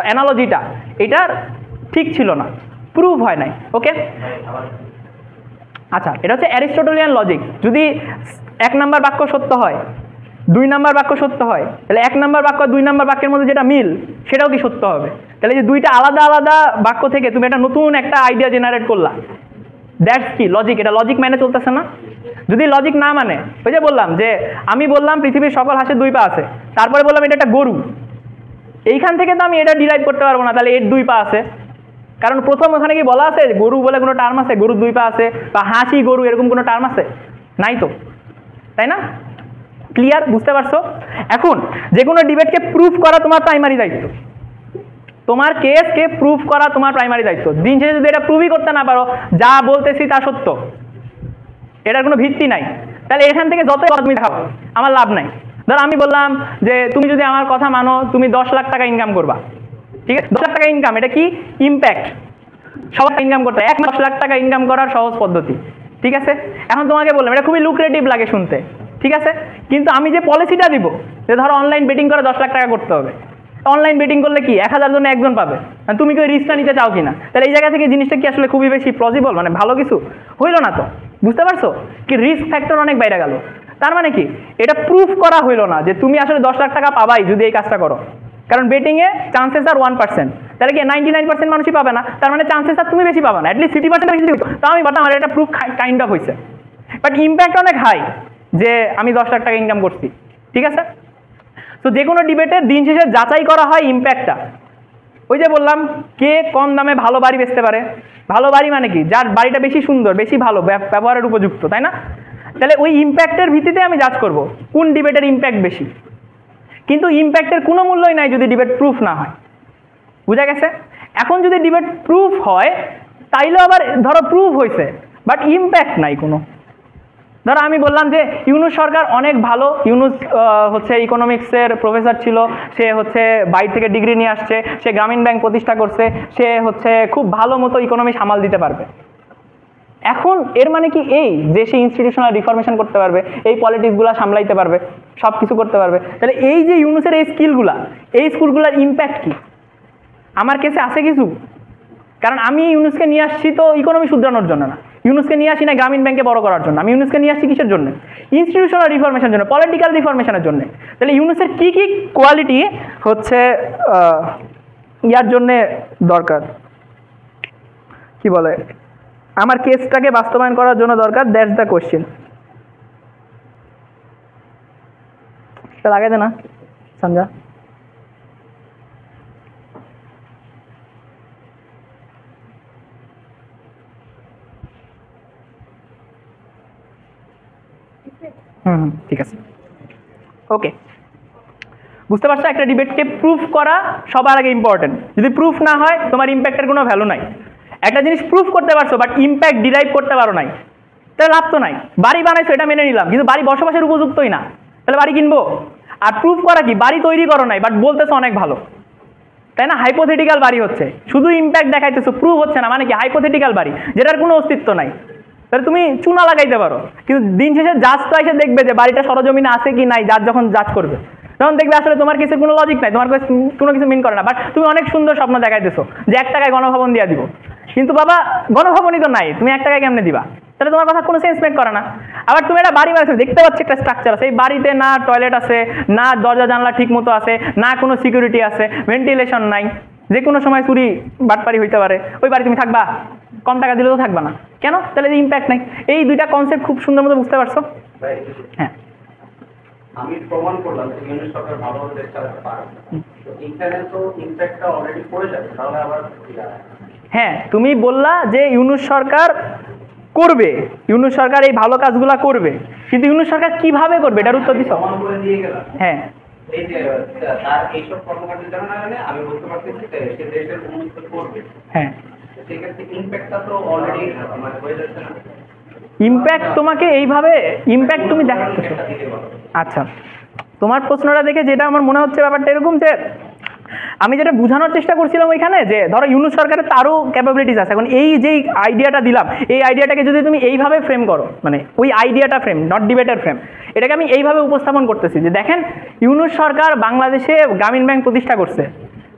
অ্যানালজিটা এটার ঠিক ছিল না, প্রুফ হয় নাই, ওকে? আচ্ছা, এটা হচ্ছে অ্যারিস্টটলিয়ান লজিক। যদি 1 নাম্বার বাক্য সত্য হয়, 2 নাম্বার বাক্য সত্য হয়, তাহলে 1 নাম্বার বাক্য 2 নাম্বার বাক্যের মধ্যে যেটা মিল সেটাও কি সত্য হবে? তাহলে যে দুইটা আলাদা আলাদা বাক্য থেকে তুমি একটা নতুন একটা আইডিয়া জেনারেট করলা, দ্যাটস কি লজিক। এটা লজিক মানে চলতেছে না? যদি লজিক না মানে, ওই যে বললাম যে আমি বললাম পৃথিবীর সকল হাঁসের 2 পা আছে, তারপরে বললাম এটা একটা গরু, এইখান থেকে তো আমি এটা ডিরাইভ করতে পারবো না তাহলে এর 2 পা আছে, কারণ প্রথম ওখানে কি বলা আছে গরু বলে কোনো টার্ম আছে, গরুর 2 পা আছে বা হাঁসি গরু এরকম কোনো টার্ম আছে? নাই তো, তাই না? ক্লিয়ার? বুঝতে পারছো? এখন যে কোনো ডিবেটকে প্রুফ করা তোমার প্রাইমারি দায়িত্ব, তোমার কেসকে প্রুফ করা তোমার প্রাইমারি দায়িত্ব। দিন শেষে যদি এটা প্রুভই করতে না পারো যা বলতেছি তা সত্য, এটার কোনো ভিত্তি নাই, তাহলে এখান থেকে যতই তুমি দেখাও আমার লাভ নাই। ধর আমি বললাম যে তুমি যদি আমার কথা মানো তুমি 10 লাখ টাকা ইনকাম করবা, ঠিক আছে? 10 লাখ টাকা ইনকাম, এটা কি ইম্প্যাক্ট? সবাই ইনকাম করতে 10 লাখ টাকা ইনকাম করার সহজ পদ্ধতি, ঠিক আছে? এখন তোমাকে বললাম এটা খুবই লুক্রেটিভ লাগে শুনতে, ঠিক আছে? কিন্তু আমি যে পলিসিটা দিব যে ধরো অনলাইন বেটিং করে 10 লাখ টাকা করতে হবে, অনলাইন বেটিং করলে কি 1000 জনে একজন পাবে, তুমি কি ওই রিস্কটা নিতে চাও কিনা? তাহলে এই জায়গা থেকে জিনিসটা কি আসলে খুবই বেশি প্লজিবল, মানে ভালো কিছু হইলো না তো? বুঝতে পারছো কি রিস্ক ফ্যাক্টর অনেক বাইরে গেল। তার মানে কি এটা প্রুফ করা হইলো না যে তুমি আসলে 10 লাখ টাকা পাবাই যদি এই কাজটা করো, কারণ বেটিংয়ে চান্সেস আর 1%, তাহলে কি 99% মানুষই পাবে না, তার মানে চান্সেস আর তুমি বেশি পাবে না, অ্যাটলিস্ট 50% বেশি দিও, তাও আমি বলতাম এটা প্রুফ কাইন্ড অফ হয়েছে, বাট ইম্প্যাক্ট অনেক হাই যে আমি 10 লাখ টাকা ইনকাম করছি, ঠিক আছে? তো যে কোনো ডিবেটের দিন শেষে যাচাই করা হয় ইম্প্যাক্টটা। ওই যে বললাম কে কম দামে ভালো বাড়ি বেচতে পারে, ভালো বাড়ি মানে কি যার বাড়িটা বেশি সুন্দর, বেশি ভালো, ব্যবহারের উপযুক্ত, তাই না? তাহলে ওই ইম্প্যাক্টের ভিত্তিতে আমি জাজ করব কোন ডিবেটের ইম্প্যাক্ট বেশি। কিন্তু ইম্প্যাক্টের কোনো মূল্যই নাই যদি ডিবেট প্রুফ না হয়, বুঝা গেছে? এখন যদি ডিবেট প্রুফ হয় তাইলেও আবার ধরো প্রুফ হয়েছে বাট ইম্প্যাক্ট নাই কোনো। ধরো আমি বললাম যে ইউনূস সরকার অনেক ভালো, ইউনূস হচ্ছে ইকোনমিক্সের প্রফেসর ছিল, সে হচ্ছে বাইরে থেকে ডিগ্রি নিয়ে আসছে, সে গ্রামীণ ব্যাংক প্রতিষ্ঠা করছে, সে হচ্ছে খুব ভালো মতো ইকোনমি সামাল দিতে পারবে। এখন এর মানে কি এই যে সে ইনস্টিটিউশনাল রিফরমেশন করতে পারবে, এই পলিটিক্সগুলো সামলাইতে পারবে, সব কিছু করতে পারবে? তাহলে এই যে ইউনূসের এই স্কিলগুলা, এই স্কিলগুলোর ইম্প্যাক্ট কি আমার কেসে আছে কিছু? কারণ আমি ইউনূসকে নিয়ে আসছি তো ইকোনমি শুধরানোর জন্য না, ইউনূসকে নিয়ে আসি না গ্রামীণ ব্যাংকে বড় করার জন্য, আমি ইউনূসকে নিয়ে আসছি কিসের জন্য? ইনস্টিটিউশনাল রিফরমেশনের জন্য, পলিটিক্যাল রিফরমেশনের জন্য। তাহলে ইউনূসের কি কি কোয়ালিটি হচ্ছে ইয়ার জন্যে দরকার, কি বলে, আমার কেসটাকে বাস্তবায়ন করার জন্য দরকার? That's the question. এটা লাগাই দে না সঞ্জা। ঠিক আছে, ওকে। বুঝতে পারছো একটা ডিবেটকে প্রুফ করা সবার আগে ইম্পর্টেন্ট। যদি প্রুফ না হয় তোমার ইম্প্যাক্টের কোনো ভ্যালু নাই। একটা জিনিস প্রুফ করতে পারছো বাট ইম্প্যাক্ট ডিরাইভ করতে পারো নাই, তাহলে লাভ তো নাই। বাড়ি বানাইছো এটা মেনে নিলাম, কিন্তু বাড়ি বসবাসের উপযুক্তই না, তাহলে বাড়ি কিনবো? আর প্রুফ করা কি, বাড়ি তৈরি করো নাই বাট বলতেছো অনেক ভালো, তাই না? হাইপোথেটিক্যাল বাড়ি হচ্ছে, শুধু ইম্প্যাক্ট দেখাইতেছো, প্রুফ হচ্ছে না, মানে কি হাইপোথেটিক্যাল বাড়ি যেটার কোনো অস্তিত্ব নাই। তাহলে তুমি চুনা লাগাইতে পারো, কিন্তু দিন শেষে জাজ তো এসে দেখবে যে বাড়িটা সরজমিনে আছে কি নাই, জাজ যখন জাজ করবে তখন দেখবে আসলে তোমার কিছু কোনো লজিক নাই, তোমার কোনো কিছু মিন করে না, বাট তুমি অনেক সুন্দর স্বপ্ন দেখাইতেছো যে 1 টাকায় গণভবন দিয়ে দিব, কিন্তু বাবা গণভবনই তো নাই, তুমি 1 টাকায় কেমনে দিবা? তাহলে তোমার কথা কোনো সেন্স মেক করে না। আবার তুমি একটা বাড়ি বানাচ্ছো, দেখতে পাচ্ছি একটা স্ট্রাকচার আছে, এই বাড়িতে না টয়লেট আছে, না দরজা জানলা ঠিক মতো আছে, না কোনো সিকিউরিটি আছে, ভেন্টিলেশন নাই, যে কোনো সময় চুরি বাটপারি হইতে পারে, ওই বাড়ি তুমি থাকবা? কম টাকা দিলেও তো থাকবা না, কেন? তাহলে ইম্প্যাক্ট নাই। এই দুইটা কনসেপ্ট খুব সুন্দর মতো বুঝতে পারছো? হ্যাঁ, আমি প্রমাণ করলাম যে ইউনিট সরকার ভালোভাবে দেশ চালাতে পারে, তো এইখানে তো ইম্প্যাক্টটা অলরেডি পড়ে যাবে, তাহলে আবার হ্যাঁ, তুমি বললা যে ইউনূস সরকার করবে, ইউনূস সরকার এই ভালো কাজগুলা করবে, কিন্তু ইউনূস সরকার কিভাবে করবে এটার উত্তর দিছো? প্রমাণ করে দিয়ে গেলাম। হ্যাঁ, এই যে তার এইসব কর্মকাণ্ডের কারণে আমি বলতে পারছি যে সে দেশের উন্নতি করবে। হ্যাঁ, সেক্ষেত্রে ইম্প্যাক্টটা তো অলরেডি মানে হয়ে যাচ্ছে না। ইম্প্যাক্ট তোমাকে এইভাবে ইম্প্যাক্ট তুমি দেখাচ্ছো। আচ্ছা, তোমার প্রশ্নটা দেখে যেটা আমার মনে হচ্ছে ব্যাপারটা এরকম যে আমি যেটা বোঝানোর চেষ্টা করছিলাম ওইখানে, যে ধরো ইউনূস সরকারের তারও ক্যাপাবিলিটিস আছে, এখন এই যেই আইডিয়াটা দিলাম, এই আইডিয়াটাকে যদি তুমি এইভাবে ফ্রেম করো, মানে ওই আইডিয়াটা ফ্রেম, নট ডিবেটের ফ্রেম, এটাকে আমি এইভাবে উপস্থাপন করতেছি যে দেখেন ইউনূস সরকার বাংলাদেশে গ্রামীণ ব্যাংক প্রতিষ্ঠা করছে,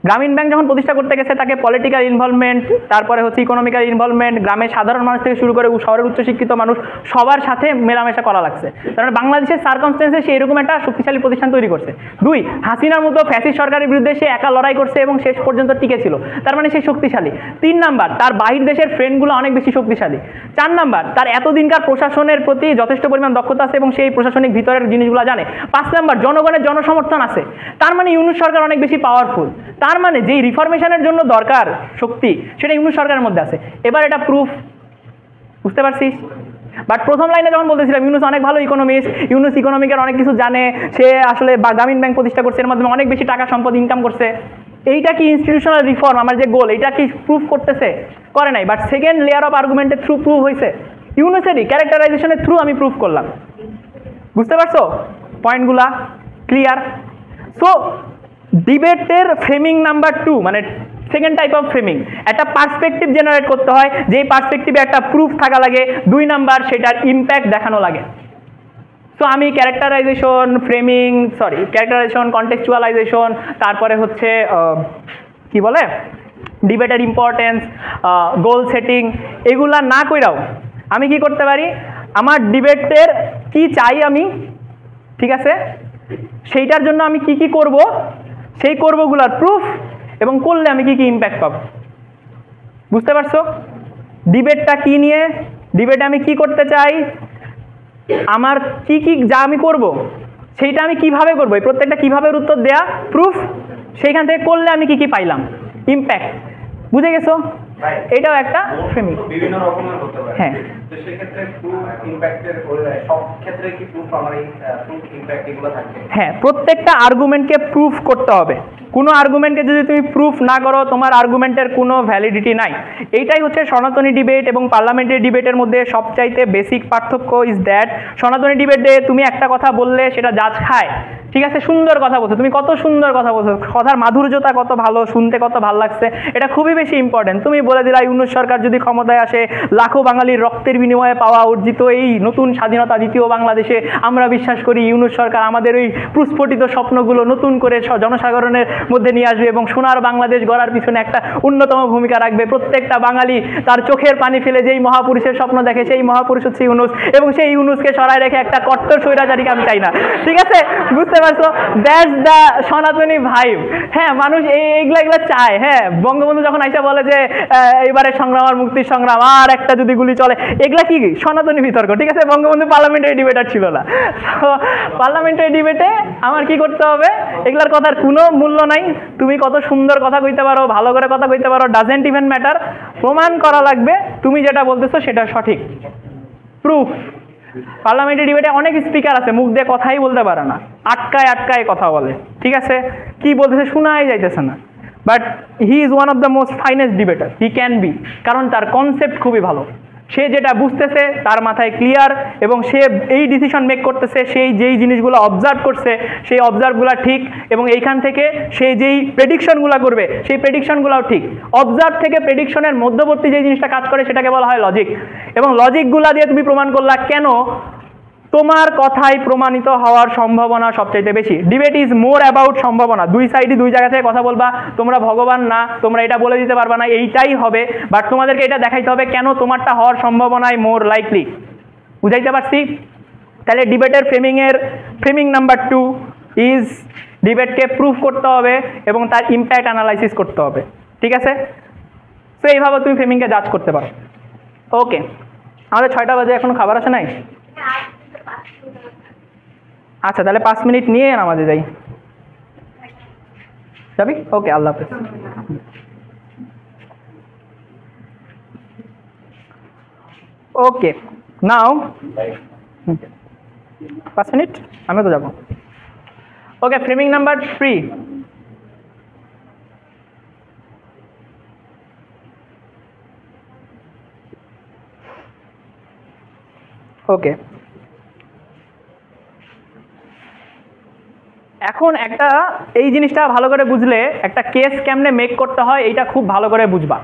গ্রামীণ ব্যাংক যখন প্রতিষ্ঠা করতে গেছে তাকে পলিটিক্যাল ইনভলভমেন্ট, তারপরে হচ্ছে ইকোনমিক্যাল ইনভলভমেন্ট, গ্রামের সাধারণ মানুষ থেকে শুরু করে শহরের উচ্চশিক্ষিত মানুষ সবার সাথে মেলামেশা করা লাগছে, কারণ বাংলাদেশের সার্কামস্টেন্সে সে এরকম একটা শক্তিশালী প্রতিষ্ঠান তৈরি করছে। 2, হাসিনার মতো ফ্যাসিস্ট সরকারের বিরুদ্ধে সে একা লড়াই করছে এবং শেষ পর্যন্ত টিকে ছিল, তার মানে সে শক্তিশালী। 3 নাম্বার, তার বাহির দেশের ফ্রেন্ডগুলো অনেক বেশি শক্তিশালী। 4 নাম্বার, তার এতদিনকার প্রশাসনের প্রতি যথেষ্ট পরিমাণ দক্ষতা আছে এবং সেই প্রশাসনিক ভিতরের জিনিসগুলো জানে। 5 নাম্বার, জনগণের জনসমর্থন আছে, তার মানে ইউনূস সরকার অনেক বেশি পাওয়ারফুল, তার মানে যেই রিফরমেশনের জন্য দরকার শক্তি সেটা ইউনূস সরকারের মধ্যে আছে। এবার এটা প্রুফ, বুঝতে পারছিস? বাট প্রথম লাইনে যখন বলতেছিলাম ইউনূস অনেক ভালো ইকোনমিস্ট, ইউনূস ইকোনমিকের অনেক কিছু জানে, সে আসলে গ্রামীণ ব্যাংক প্রতিষ্ঠা করছে, এর মাধ্যমে অনেক বেশি টাকা সম্পদ ইনকাম করছে, এইটা কি ইনস্টিটিউশনাল রিফর্ম, আমার যে গোল, এটা কি প্রুফ করতেছে? করে নাই। বাট সেকেন্ড লেয়ার অফ আর্গুমেন্টের থ্রু প্রুফ হয়েছে, ইউনূসেরই ক্যারেক্টারাইজেশনের থ্রু আমি প্রুফ করলাম। বুঝতে পারছো পয়েন্টগুলা? ক্লিয়ার? সো ডিবেটের ফ্রেমিং নাম্বার 2, মানে সেকেন্ড টাইপ অফ ফ্রেমিং, একটা পার্সপেক্টিভ জেনারেট করতে হয়, যেই পার্সপেক্টিভে একটা প্রুফ থাকা লাগে। 2 নাম্বার, সেটার ইম্প্যাক্ট দেখানো লাগে। সো আমি ক্যারেক্টারাইজেশন, ফ্রেমিং, ক্যারেক্টারাইজেশন, কনটেক্সচুয়ালাইজেশন, তারপরে হচ্ছে কি বলে ডিবেটের ইম্পর্টেন্স, গোল সেটিং, এগুলা না কইরাও আমি কি করতে পারি, আমার ডিবেটের কি চাই আমি, ঠিক আছে, সেইটার জন্য আমি কি কি করব, সেই করবগুলার প্রুফ, এবং করলে আমি কি কি ইম্প্যাক্ট পাবো। বুঝতে পারছো ডিবেটটা কি নিয়ে, ডিবেটে আমি কি করতে চাই, আমার কি কি যা আমি করব সেইটা আমি কিভাবে করবো, এই প্রত্যেকটা কিভাবে উত্তর দেয়া, প্রুফ, সেইখান থেকে করলে আমি কি কি পাইলাম, ইম্প্যাক্ট। বুঝে গেছো? এটাও একটা ফ্রেমিং, বিভিন্ন রকমের হতে পারে। হ্যাঁ, তো সেক্ষেত্রে প্রুফ ইম্প্যাক্টের সব ক্ষেত্রে কি প্রুফ আমার এই প্রুফ ইম্প্যাক্ট এগুলো থাকে? হ্যাঁ, প্রত্যেকটা আর্গুমেন্টকে প্রুফ করতে হবে। কোনো আর্গুমেন্টকে যদি তুমি প্রুফ না করো তোমার আর্গুমেন্টের কোনো ভ্যালিডিটি নাই। এইটাই হচ্ছে সনাতনী ডিবেট এবং পার্লামেন্টারি ডিবেটের মধ্যে সবচাইতে বেসিক পার্থক্য ইজ দ্যাট সনাতনী ডিবেটে তুমি একটা কথা বললে সেটা জাজ খায়, ঠিক আছে, সুন্দর কথা বলছো, তুমি কত সুন্দর কথা বলছো, কথার মাধুর্যতা কত ভালো, শুনতে কত ভালো লাগছে, এটা খুবই বেশি ইম্পর্টেন্ট। তুমি বলে দিলা ইউনূস সরকার যদি ক্ষমতায় আসে লাখো বাঙালির রক্তের বিনিময়ে পাওয়া অর্জিত এই নতুন স্বাধীনতা দ্বিতীয় বাংলাদেশে আমরা বিশ্বাস করি ইউনূস সরকার আমাদের ওই প্রস্ফুটিত স্বপ্নগুলো নতুন করে জনসাধারণের মধ্যে নিয়ে আসবে এবং সোনার বাংলাদেশ গড়ার পিছনে একটা অন্যতম ভূমিকা রাখবে। প্রত্যেকটা বাঙালি তার চোখের পানি ফেলে যেই মহাপুরুষের স্বপ্ন দেখে সেই মহাপুরুষ হচ্ছে ইউনূস, এবং সেই ইউনূসকে সরায় রেখে একটা কট্টর স্বৈরাচারীকে আমি চাই না, ঠিক আছে? বুঝতে পারছো? দ্যাটস দ্য সনাতনী ভাইব। হ্যাঁ, মানুষ এইগুলা চায়। হ্যাঁ, বঙ্গবন্ধু যখন আইসা বলে যে এবারে সংগ্রাম আর মুক্তির সংগ্রাম, আর একটা যদি গুলি চলে, এগুলা কি সনাতনী বিতর্ক, ঠিক আছে? বঙ্গবন্ধু পার্লামেন্টারি ডিবেটার ছিল না। পার্লামেন্টারি ডিবেটে আমার কি করতে হবে, এগুলার কথার কোনো মূল্য নাই, তুমি কত সুন্দর কথা কইতে পারো, ভালো করে কথা কইতে পারো, ডাজেন্ট ইভেন ম্যাটার, প্রমাণ করা লাগবে তুমি যেটা বলতেছো সেটা সঠিক, প্রুফ। পার্লামেন্টারি ডিবেটে অনেক স্পিকার আছে মুখ দিয়ে কথাই বলতে পারে না, আটকায় আটকায় কথা বলে, ঠিক আছে, কি বলতেছে শোনাই যাইতেছে না, but he is one of the most finest ডিবেটার he can be, কারণ তার কনসেপ্ট খুবই ভালো, সে যেটা বুঝতেছে তার মাথায় ক্লিয়ার, এবং সে এই ডিসিশন মেক করতেছে, সেই যেই জিনিসগুলো অবজার্ভ করছে সেই অবজার্ভগুলো ঠিক, এবং এইখান থেকে সে যেই প্রেডিকশনগুলো করবে সেই প্রেডিকশনগুলোও ঠিক। অবজার্ভ থেকে প্রেডিকশনের মধ্যবর্তী যে জিনিসটা কাজ করে সেটাকে বলা হয় লজিক। এবং লজিকগুলো দিয়ে তুমি প্রমাণ করলা কেন তোমার কথাই প্রমাণিত হওয়ার সম্ভাবনা সবচাইতে বেশি। ডিবেট ইজ মোর অ্যাবাউট সম্ভাবনা, দুই সাইডই দুই জায়গা থেকে কথা বলবা, তোমরা ভগবান না, তোমরা এটা বলে দিতে পারবা না এইটাই হবে, বাট তোমাদেরকে এটা দেখাইতে হবে কেন তোমারটা হওয়ার সম্ভাবনাই মোর লাইকলি। বুঝাইতে পারছি? তাহলে ডিবেটের ফ্রেমিং নাম্বার 2 ইজ ডিবেটকে প্রুফ করতে হবে এবং তার ইম্প্যাক্ট অ্যানালাইসিস করতে হবে। ঠিক আছে? তো এইভাবে তুমি ফ্রেমিংকে জাজ করতে পারো। ওকে, আমাদের 6টা বাজে, এখনো খাবার আসে নাই? আচ্ছা, তাহলে 5 মিনিট নিয়ে নামাজে যাই, যাবি? ওকে, আল্লাহ হাফেজ। ওকে, নাও 5 মিনিট, আমি তো যাবো। ওকে, ফ্রেমিং নাম্বার 3। ওকে, এখন একটা এই জিনিসটা ভালো করে বুঝলে একটা কেস কেমনে মেক করতে হয় এইটা খুব ভালো করে বুঝবা।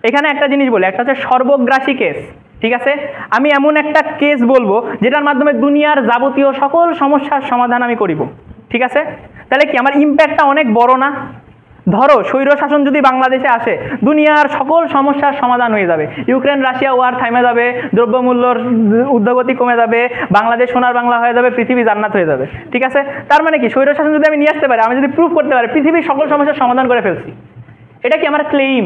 এখানে একটা জিনিস বলে, একটা হচ্ছে সর্বগ্রাসী কেস। ঠিক আছে? আমি এমন একটা কেস বলবো যেটার মাধ্যমে দুনিয়ার যাবতীয় সকল সমস্যার সমাধান আমি করিব। ঠিক আছে? তাহলে কি আমার ইম্প্যাক্টটা অনেক বড় না? ধরো স্বৈরশাসন যদি বাংলাদেশে আসে, দুনিয়ার সকল সমস্যার সমাধান হয়ে যাবে, ইউক্রেন রাশিয়া ওয়ার থামে যাবে, দ্রব্যমূল্যর ঊর্ধ্বগতি কমে যাবে, বাংলাদেশ সোনার বাংলা হয়ে যাবে, পৃথিবী জান্নাত হয়ে যাবে। ঠিক আছে? তার মানে কি স্বৈরশাসন যদি আমি নিয়ে আসতে পারি, আমি যদি প্রুফ করতে পারি পৃথিবীর সকল সমস্যার সমাধান করে ফেলছি, এটা কি আমার ক্লেইম,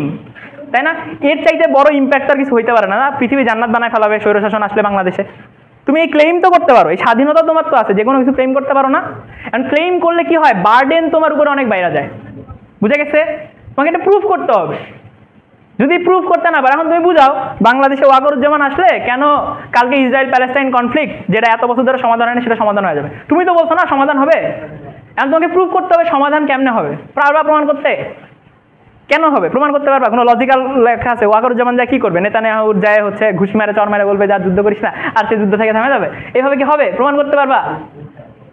তাই না? এর চাইতে বড় ইম্প্যাক্ট আর কিছু হইতে পারে না। পৃথিবী জান্নাত বানায় ফেলাবে স্বৈরশাসন আসলে বাংলাদেশে। তুমি এই ক্লেইম তো করতে পারো, এই স্বাধীনতা তোমার তো আছে, যে কোনো কিছু ক্লেইম করতে পারো না? এন্ড ক্লেইম করলে কি হয়, বার্ডেন তোমার উপরে অনেক বাইরে যায়। বুঝে গেছে? তোমাকে এটা প্রুফ করতে হবে। যদি প্রুফ করতে না পারো, এখন তুমি বুঝাও বাংলাদেশে ওয়াকরুজ্জামান আসলে কেন কালকে ইসরায়েল প্যালেস্টাইন কনফ্লিক্ট যেটা এত বছর ধরে সমাধান হয়নি সেটা সমাধান হয়ে যাবে। তুমি তো বলছো না সমাধান হবে, এখন তোমাকে প্রুফ করতে হবে সমাধান কেমনে হবে। পারবা প্রমাণ করতে? কেন হবে? প্রমাণ করতে পারবা? কোনো লজিক্যাল লেখা আছে? ওয়াকরুজ্জামান যায় কি করবে? নেতানিয়াহুর যায় হচ্ছে ঘুষ মেরে চর মেরে বলবে যা যুদ্ধ করিস না, আর সে যুদ্ধ থেকে থেমে যাবে। এইভাবে কি হবে? প্রমাণ করতে পারবা?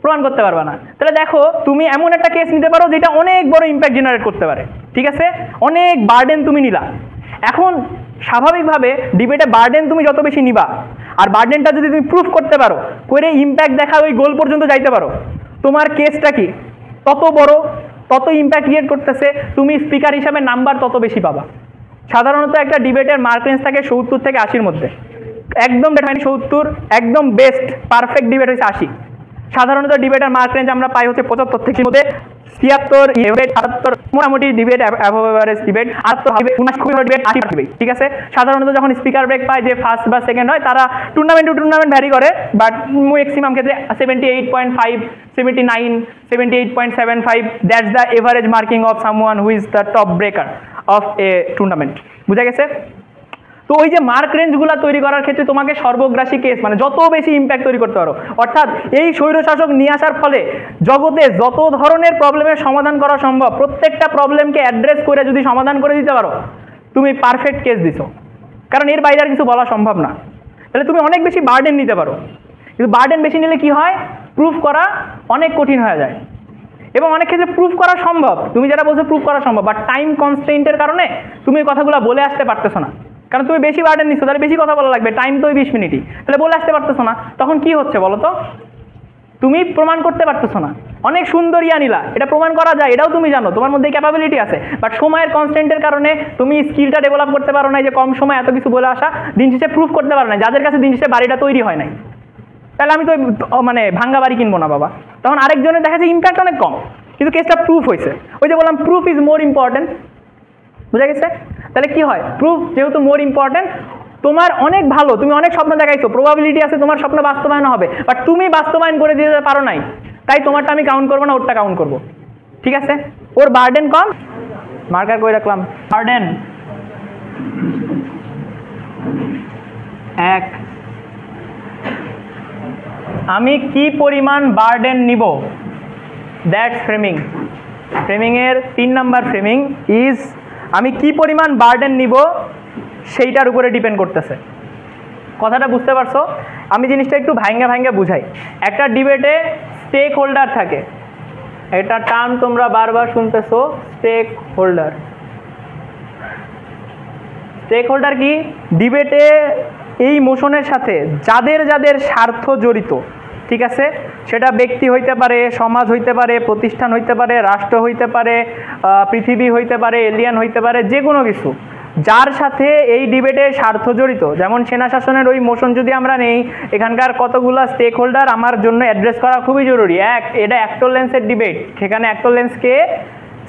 প্রমাণ করতে পারবা না। তাহলে দেখো, তুমি এমন একটা কেস নিতে পারো যেটা অনেক বড় ইম্প্যাক্ট জেনারেট করতে পারে। ঠিক আছে? অনেক বার্ডেন তুমি নিলা। এখন স্বাভাবিকভাবে ডিবেটে বার্ডেন তুমি যত বেশি নিবা, আর বার্ডেনটা যদি তুমি প্রুফ করতে পারো, করে ইম্প্যাক্ট দেখা ওই গোল পর্যন্ত যাইতে পারো, তোমার কেসটা কি তত বড়, তত ইম্প্যাক্ট ক্রিয়েট করতেছে, তুমি স্পিকার হিসাবে নাম্বার তত বেশি পাবা। সাধারণত একটা ডিবেটের মার্ক রেঞ্জ থাকে 70 থেকে 80-র মধ্যে। একদম বেটার 70, একদম বেস্ট পারফেক্ট ডিবেট হচ্ছে 80। সাধারণত ডিবেটের মার্ক রেঞ্জ আমরা পাই হচ্ছে 75 থেকে মধ্যে, 76, 77, মোটামুটি debate above average debate, 78 debate, 80 ঠিক আছে? সাধারণত যখন স্পিকার ব্রেক পায়, যে ফার্স্ট বা সেকেন্ড হয়, তারা টুর্নামেন্ট টু টুর্নামেন্ট ভ্যারি করে, বাট ম্যাক্সিমাম ক্ষেত্রে 78.5, 79, 78.75, that's the average marking of someone who is the top breaker of A tournament. বুঝা গেছে? তো ওই যে মার্ক রেঞ্জগুলো তৈরি করার ক্ষেত্রে তোমাকে সর্বগ্রাসী কেস মানে যত বেশি ইম্প্যাক্ট তৈরি করতে পারো, অর্থাৎ এই স্বৈরশাসক নিয়ে আসার ফলে জগতে যত ধরনের প্রবলেমের সমাধান করা সম্ভব, প্রত্যেকটা প্রবলেমকে অ্যাড্রেস করে যদি সমাধান করে দিতে পারো, তুমি পারফেক্ট কেস দিছো। কারণ এর বাইরে আর কিছু বলা সম্ভব না। তাহলে তুমি অনেক বেশি বার্ডেন নিতে পারো, কিন্তু বার্ডেন বেশি নিলে কি হয়, প্রুফ করা অনেক কঠিন হয়ে যায়। এবং অনেক ক্ষেত্রে প্রুফ করা সম্ভব, তুমি যেটা বলছো প্রুফ করা সম্ভব, বাট টাইম কনস্ট্রেন্টের কারণে তুমি কথাগুলো বলে আসতে পারতেছো না। কারণ তুমি বেশি বার্ডেন নিচ্ছ, তাহলে বেশি কথা বলা লাগবে, টাইম তো 20 মিনিটই, তাহলে বলে আসতে পারতেছো না। তখন কি হচ্ছে বলো তো, তুমি প্রমাণ করতে পারতেছো না। অনেক সুন্দর নিলা, এটা প্রমাণ করা যায়, এটাও তুমি জানো, তোমার মধ্যে ক্যাপাবিলিটি আছে, বাট সময়ের কনস্ট্যান্টের কারণে তুমি স্কিলটা ডেভেলপ করতে পারো না, যে কম সময় এত কিছু বলে আসা, দিন শেষে প্রুফ করতে পারো না, যাদের কাছে দিন শেষে বাড়িটা তৈরি হয় নাই। তাহলে আমি তো মানে ভাঙ্গা বাড়ি কিনবো না বাবা। তখন আরেকজনের দেখা যায় ইম্প্যাক্ট অনেক কম, কিন্তু কেসটা প্রুফ হয়েছে। ওই যে বললাম প্রুফ ইজ মোর ইম্পর্টেন্ট। বুঝা গেছে? তাহলে কি হয়, প্রুফ যেহেতু মোর ইম্পর্টেন্ট, তোমার অনেক ভালো, তুমি অনেক স্বপ্ন দেখাইছো, প্রবাবিলিটি আছে তোমার স্বপ্ন বাস্তবায়ন হবে, বাট তুমি বাস্তবায়ন করে দিতে পারো নাই, তাই তোমারটা আমি কাউন্ট করবো না, ওরটা কাউন্ট করবো। ঠিক আছে? ওর বার্ডেন কম, মার্কার করে রাখলাম, বার্ডেন 1, আমি কি পরিমাণ বার্ডেন নিব, দ্যাটস ফ্রেমিং। ফ্রেমিংয়ের 3 নাম্বার ফ্রেমিং ইজ আমি কি পরিমাণ বার্ডেন নিব সেইটার উপরে ডিপেন্ড করতেছে। কথাটা বুঝতে পারছো? আমি জিনিসটা একটু ভাঙ্গে বুঝাই। একটা ডিবেটে স্টেক হোল্ডার থাকে, এটা টার্ম তোমরা বারবার শুনতেছো, স্টেক হোল্ডার। স্টেক হোল্ডার কি? ডিবেটে এই মোশনের সাথে যাদের যাদের স্বার্থ জড়িত, ঠিক আছে, সেটা ব্যক্তি হইতে পারে, সমাজ হইতে পারে, প্রতিষ্ঠান হইতে পারে, রাষ্ট্র হইতে পারে, পৃথিবী হইতে পারে, এলিয়ান হইতে পারে, যে কোনো কিছু যার সাথে এই ডিবেটে স্বার্থ জড়িত। যেমন সেনা শাসনের ওই মোশন যদি আমরা নেই, এখানকার কতগুলো স্টেক হোল্ডার আমার জন্য অ্যাড্রেস করা খুবই জরুরি। এটা অ্যাক্টর লেন্সের ডিবেট, সেখানে অ্যাক্টর লেন্সকে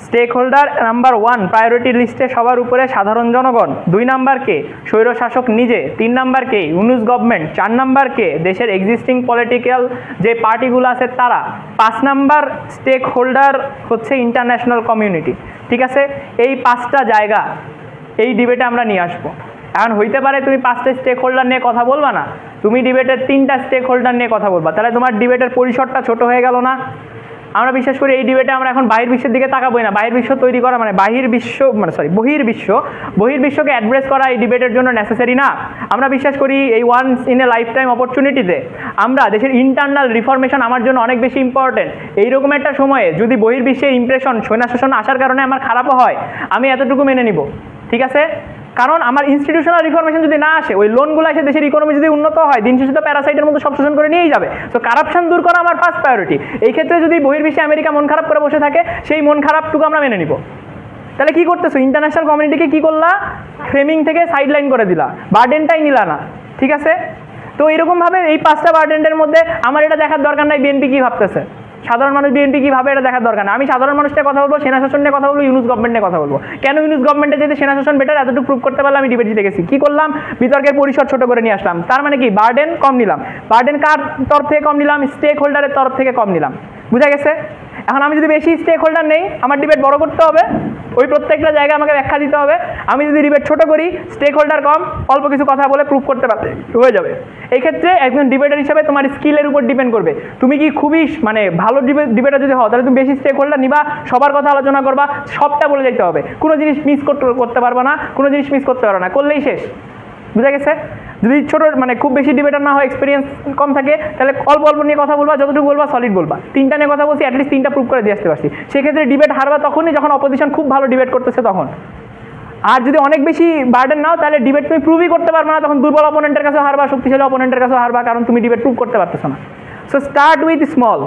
স্টেক হোল্ডার নাম্বার 1 প্রায়োরিটি লিস্টে সবার উপরে সাধারণ জনগণ, 2 নাম্বারকে স্বৈরশাসক নিজে, 3 নাম্বারকে ইউনুস গভর্নমেন্ট, 4 নাম্বারকে দেশের এক্সিস্টিং পলিটিক্যাল যে পার্টিগুলো আছে তারা, 5 নাম্বার স্টেক হোল্ডার হচ্ছে ইন্টারন্যাশনাল কমিউনিটি। ঠিক আছে, এই 5টা জায়গা এই ডিবেটে আমরা নিয়ে আসবো। এখন হইতে পারে তুমি 5টা স্টেক হোল্ডার নিয়ে কথা বলবা না, তুমি ডিবেটের 3টা স্টেক হোল্ডার নিয়ে কথা বলবা, তাহলে তোমার ডিবেটের পরিসরটা ছোট হয়ে গেল না? আমরা বিশ্বাস করি এই ডিবেটে আমরা এখন বহির্বিশ্বের দিকে তাকাবোই না। বহির্বিশ্ব তৈরি করা মানে বহির্বিশ্বকে অ্যাড্রেস করা এই ডিবেটের জন্য নেসেসারি না। আমরা বিশ্বাস করি এই once in a lifetime অপরচুনিটিতে আমরা দেশের ইন্টারনাল রিফরমেশন আমার জন্য অনেক বেশি ইম্পর্টেন্ট। এইরকম একটা সময়ে যদি বহির্বিশ্বের ইমপ্রেশন সেনা শাসন আসার কারণে আমার খারাপও হয়, আমি এতটুকু মেনে নিব। ঠিক আছে, কারণ আমার ইনস্টিটিউশনাল রিফরমেশন যদি না আসে, ওই লোনগুলো এসে দেশের ইকোনমি যদি উন্নত হয়, দিন শেষে তো প্যারাসাইটের মতো সব শোষণ করে নিয়েই যাবে। তো কারাপশন দূর করা আমার ফার্স্ট প্রায়োরিটি। এই ক্ষেত্রে যদি বহির্বিশ্বে আমেরিকা মন খারাপ করে বসে থাকে, সেই মন খারাপটুকু আমরা মেনে নিব। তাহলে কি করতেছো? ইন্টারন্যাশনাল কমিউনিটিকে কি করলা? ফ্রেমিং থেকে সাইডলাইন করে দিলা, বার্ডেনটাই নিলা না। ঠিক আছে, তো এরকমভাবে এই 5টা বার্ডেনের মধ্যে আমার এটা দেখার দরকার নাই বিএনপি কী ভাবতেছে, সাধারণ মানুষ বিএনপি কী ভাবে, এটা দেখার দরকার না। আমি সাধারণ মানুষের কথা বলবো, সেনা শাসন নিয়ে কথা বলবো, ইউনুস গভর্নমেন্ট নিয়ে কথা বলবো। কেন ইউনুস গভর্নমেন্টে যেতে সেনা শাসন বেটার, এতটুকু প্রুভ করতে পারলে আমি ডিবেট জিতে গেছি। কী করলাম? বিতর্কের পরিসর ছোট করে নিয়ে আসলাম। তার মানে কি? বার্ডেন কম নিলাম। বার্ডেন কার তরফ থেকে কম নিলাম? স্টেক হোল্ডারের তরফ থেকে কম নিলাম। বুঝা গেছে? এখন আমি যদি বেশি স্টেক হোল্ডার নেই, আমার ডিবেট বড় করতে হবে, ওই প্রত্যেকটা জায়গায় আমাকে ব্যাখ্যা দিতে হবে। আমি যদি ডিবেট ছোট করি, স্টেক হোল্ডার কম, অল্প কিছু কথা বলে প্রুভ করতে পারলে হয়ে যাবে। এই ক্ষেত্রে একজন ডিবেটার হিসেবে তোমার স্কিলের উপর ডিপেন্ড করবে। তুমি কি খুবই ভালো ডিবেটার যদি হও, তাহলে তুমি বেশি স্টেক হোল্ডার নিবা, সবার কথা আলোচনা করবা, সবটা বলে যেতে হবে, কোনো জিনিস মিস করতে পারবা না, কোনো জিনিস মিস করতে পারো না, করলেই শেষ। বুঝা গেছে? যদি ছোটো খুব বেশি ডিবেটার না হয়, এক্সপিরিয়েন্স কম থাকে, তাহলে অল্প নিয়ে কথা বলবা, যতটুকু বলবা সলিড বলবা। 3টা নিয়ে কথা বলছি, অ্যাটলিস্ট 3টা প্রুভ করে দিয়ে আসতে পারছি। সেক্ষেত্রে ডিবেট হারবা তখনই যখন অপোজিশন খুব ভালো ডিবেট করতেছে তখন। আর যদি অনেক বেশি বার্ডেন নাও, তাহলে ডিবেট তুমি প্রুভই করতে পারবে না, তখন দুর্বল অপোনেন্টের কাছে হারবা, শক্তিশালী অপোনেন্টের কাছে হারবা, কারণ তুমি ডিবেট প্রুভ করতে পারতেছো না। সো স্টার্ট উইথ স্মল,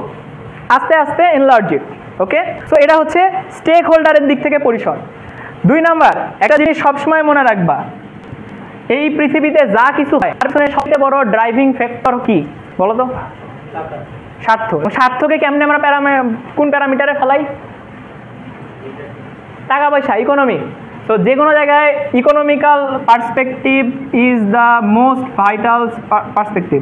আস্তে আস্তে এনলার্জ ইট। ওকে, সো এটা হচ্ছে স্টেক হোল্ডারের দিক থেকে পরিসর। 2 নাম্বার, একটা জিনিস সবসময় মনে রাখবা, এই পৃথিবীতে যা কিছু হয় তার পিছনে সবচেয়ে বড় ড্রাইভিং ফ্যাক্টর কি বলো তো? স্বার্থ। স্বার্থকে কেমনে আমরা কোন প্যারামিটারে ফেলাই? টাকা পয়সা, ইকোনমি। সো যে কোনো জায়গায় economical perspective is the most vital perspective.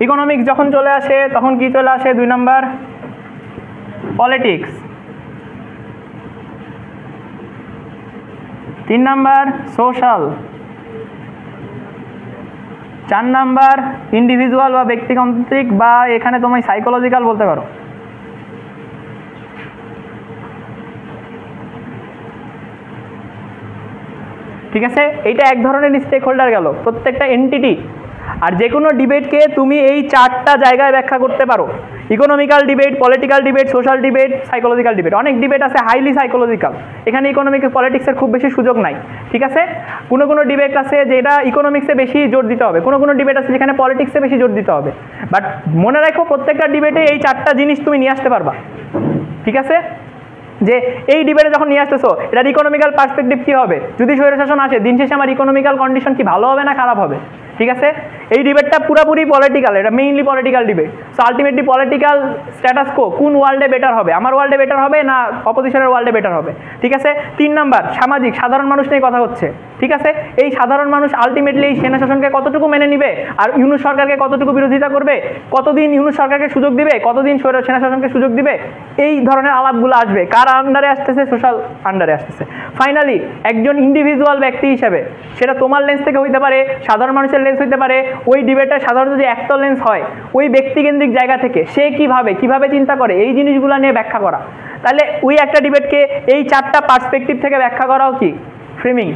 Economics যখন চলে আসে তখন কি চলে আসে? 2 number, politics. 3 number, social. 4 number, individual বা ব্যক্তিতান্ত্রিক, বা এখানে তুমি সাইকোলজিক্যাল বলতে পারো। ঠিক আছে, এইটা এক ধরনের স্টেক হোল্ডার গেল, প্রত্যেকটা এন্টিটি। আর যে কোনো ডিবেটকে তুমি এই 4টা জায়গায় ব্যাখ্যা করতে পারো। Economical debate, political debate, social debate, psychological debate. অনেক ডিবেট আছে হাইলি সাইকোলজিক্যাল, এখানে ইকোনমিক পলিটিক্সের খুব বেশি সুযোগ নাই। ঠিক আছে, কোনো ডিবেট আছে যেটা ইকোনমিক্সে বেশি জোর দিতে হবে, কোনো ডিবেট আছে যেখানে পলিটিক্সে বেশি জোর দিতে হবে। বাট মনে রাখো, প্রত্যেকটা ডিবেটে এই 4টা জিনিস তুমি নিয়ে আসতে পারবা। ঠিক আছে, যে এই ডিবেটে যখন নিয়ে আসতেছো, এটার ইকোনমিক্যাল পার্সপেক্টিভ কী হবে? যদি স্বৈরশাসন আসে, দিন শেষে আমার ইকোনমিক্যাল কন্ডিশন কি ভালো হবে না খারাপ হবে? ঠিক আছে, এই ডিবেটটা পুরোপুরি পলিটিক্যাল, এটা mainly political debate. So ultimately political status কো কোন ওয়ার্ল্ডে বেটার হবে, আমার ওয়ার্ল্ডে বেটার হবে না অপোজিশনের ওয়ার্ল্ডে বেটার হবে? ঠিক আছে, 3 নাম্বার, সামাজিক, সাধারণ মানুষ নিয়ে কথা হচ্ছে। ঠিক আছে, এই সাধারণ মানুষ আলটিমেটলি এই সেনা শাসনকে কতটুকু মেনে নিবে, আর ইউনুস সরকারকে কতটুকু বিরোধিতা করবে, কতদিন ইউনুস সরকারকে সুযোগ দিবে, কতদিন সেনা শাসনকে সুযোগ দিবে, এই ধরনের আলাপগুলো আসবে। কার আন্ডারে আসতেছে? সোশ্যাল আন্ডারে আসতেছে। ফাইনালি একজন ইন্ডিভিজুয়াল ব্যক্তি হিসেবে, সেটা তোমার লেন্স থেকে হইতে পারে, সাধারণ মানুষের লেন্স হইতে পারে, ওই ডিবেটটা সাধারণত যে একটা লেন্স হয়, ওই ব্যক্তিকেন্দ্রিক জায়গা থেকে সে কিভাবে চিন্তা করে, এই জিনিসগুলো নিয়ে ব্যাখ্যা করা। তাহলে ওই একটা ডিবেটকে এই 4টা পার্সপেক্টিভ থেকে ব্যাখ্যা করাও কি ফ্রেমিং,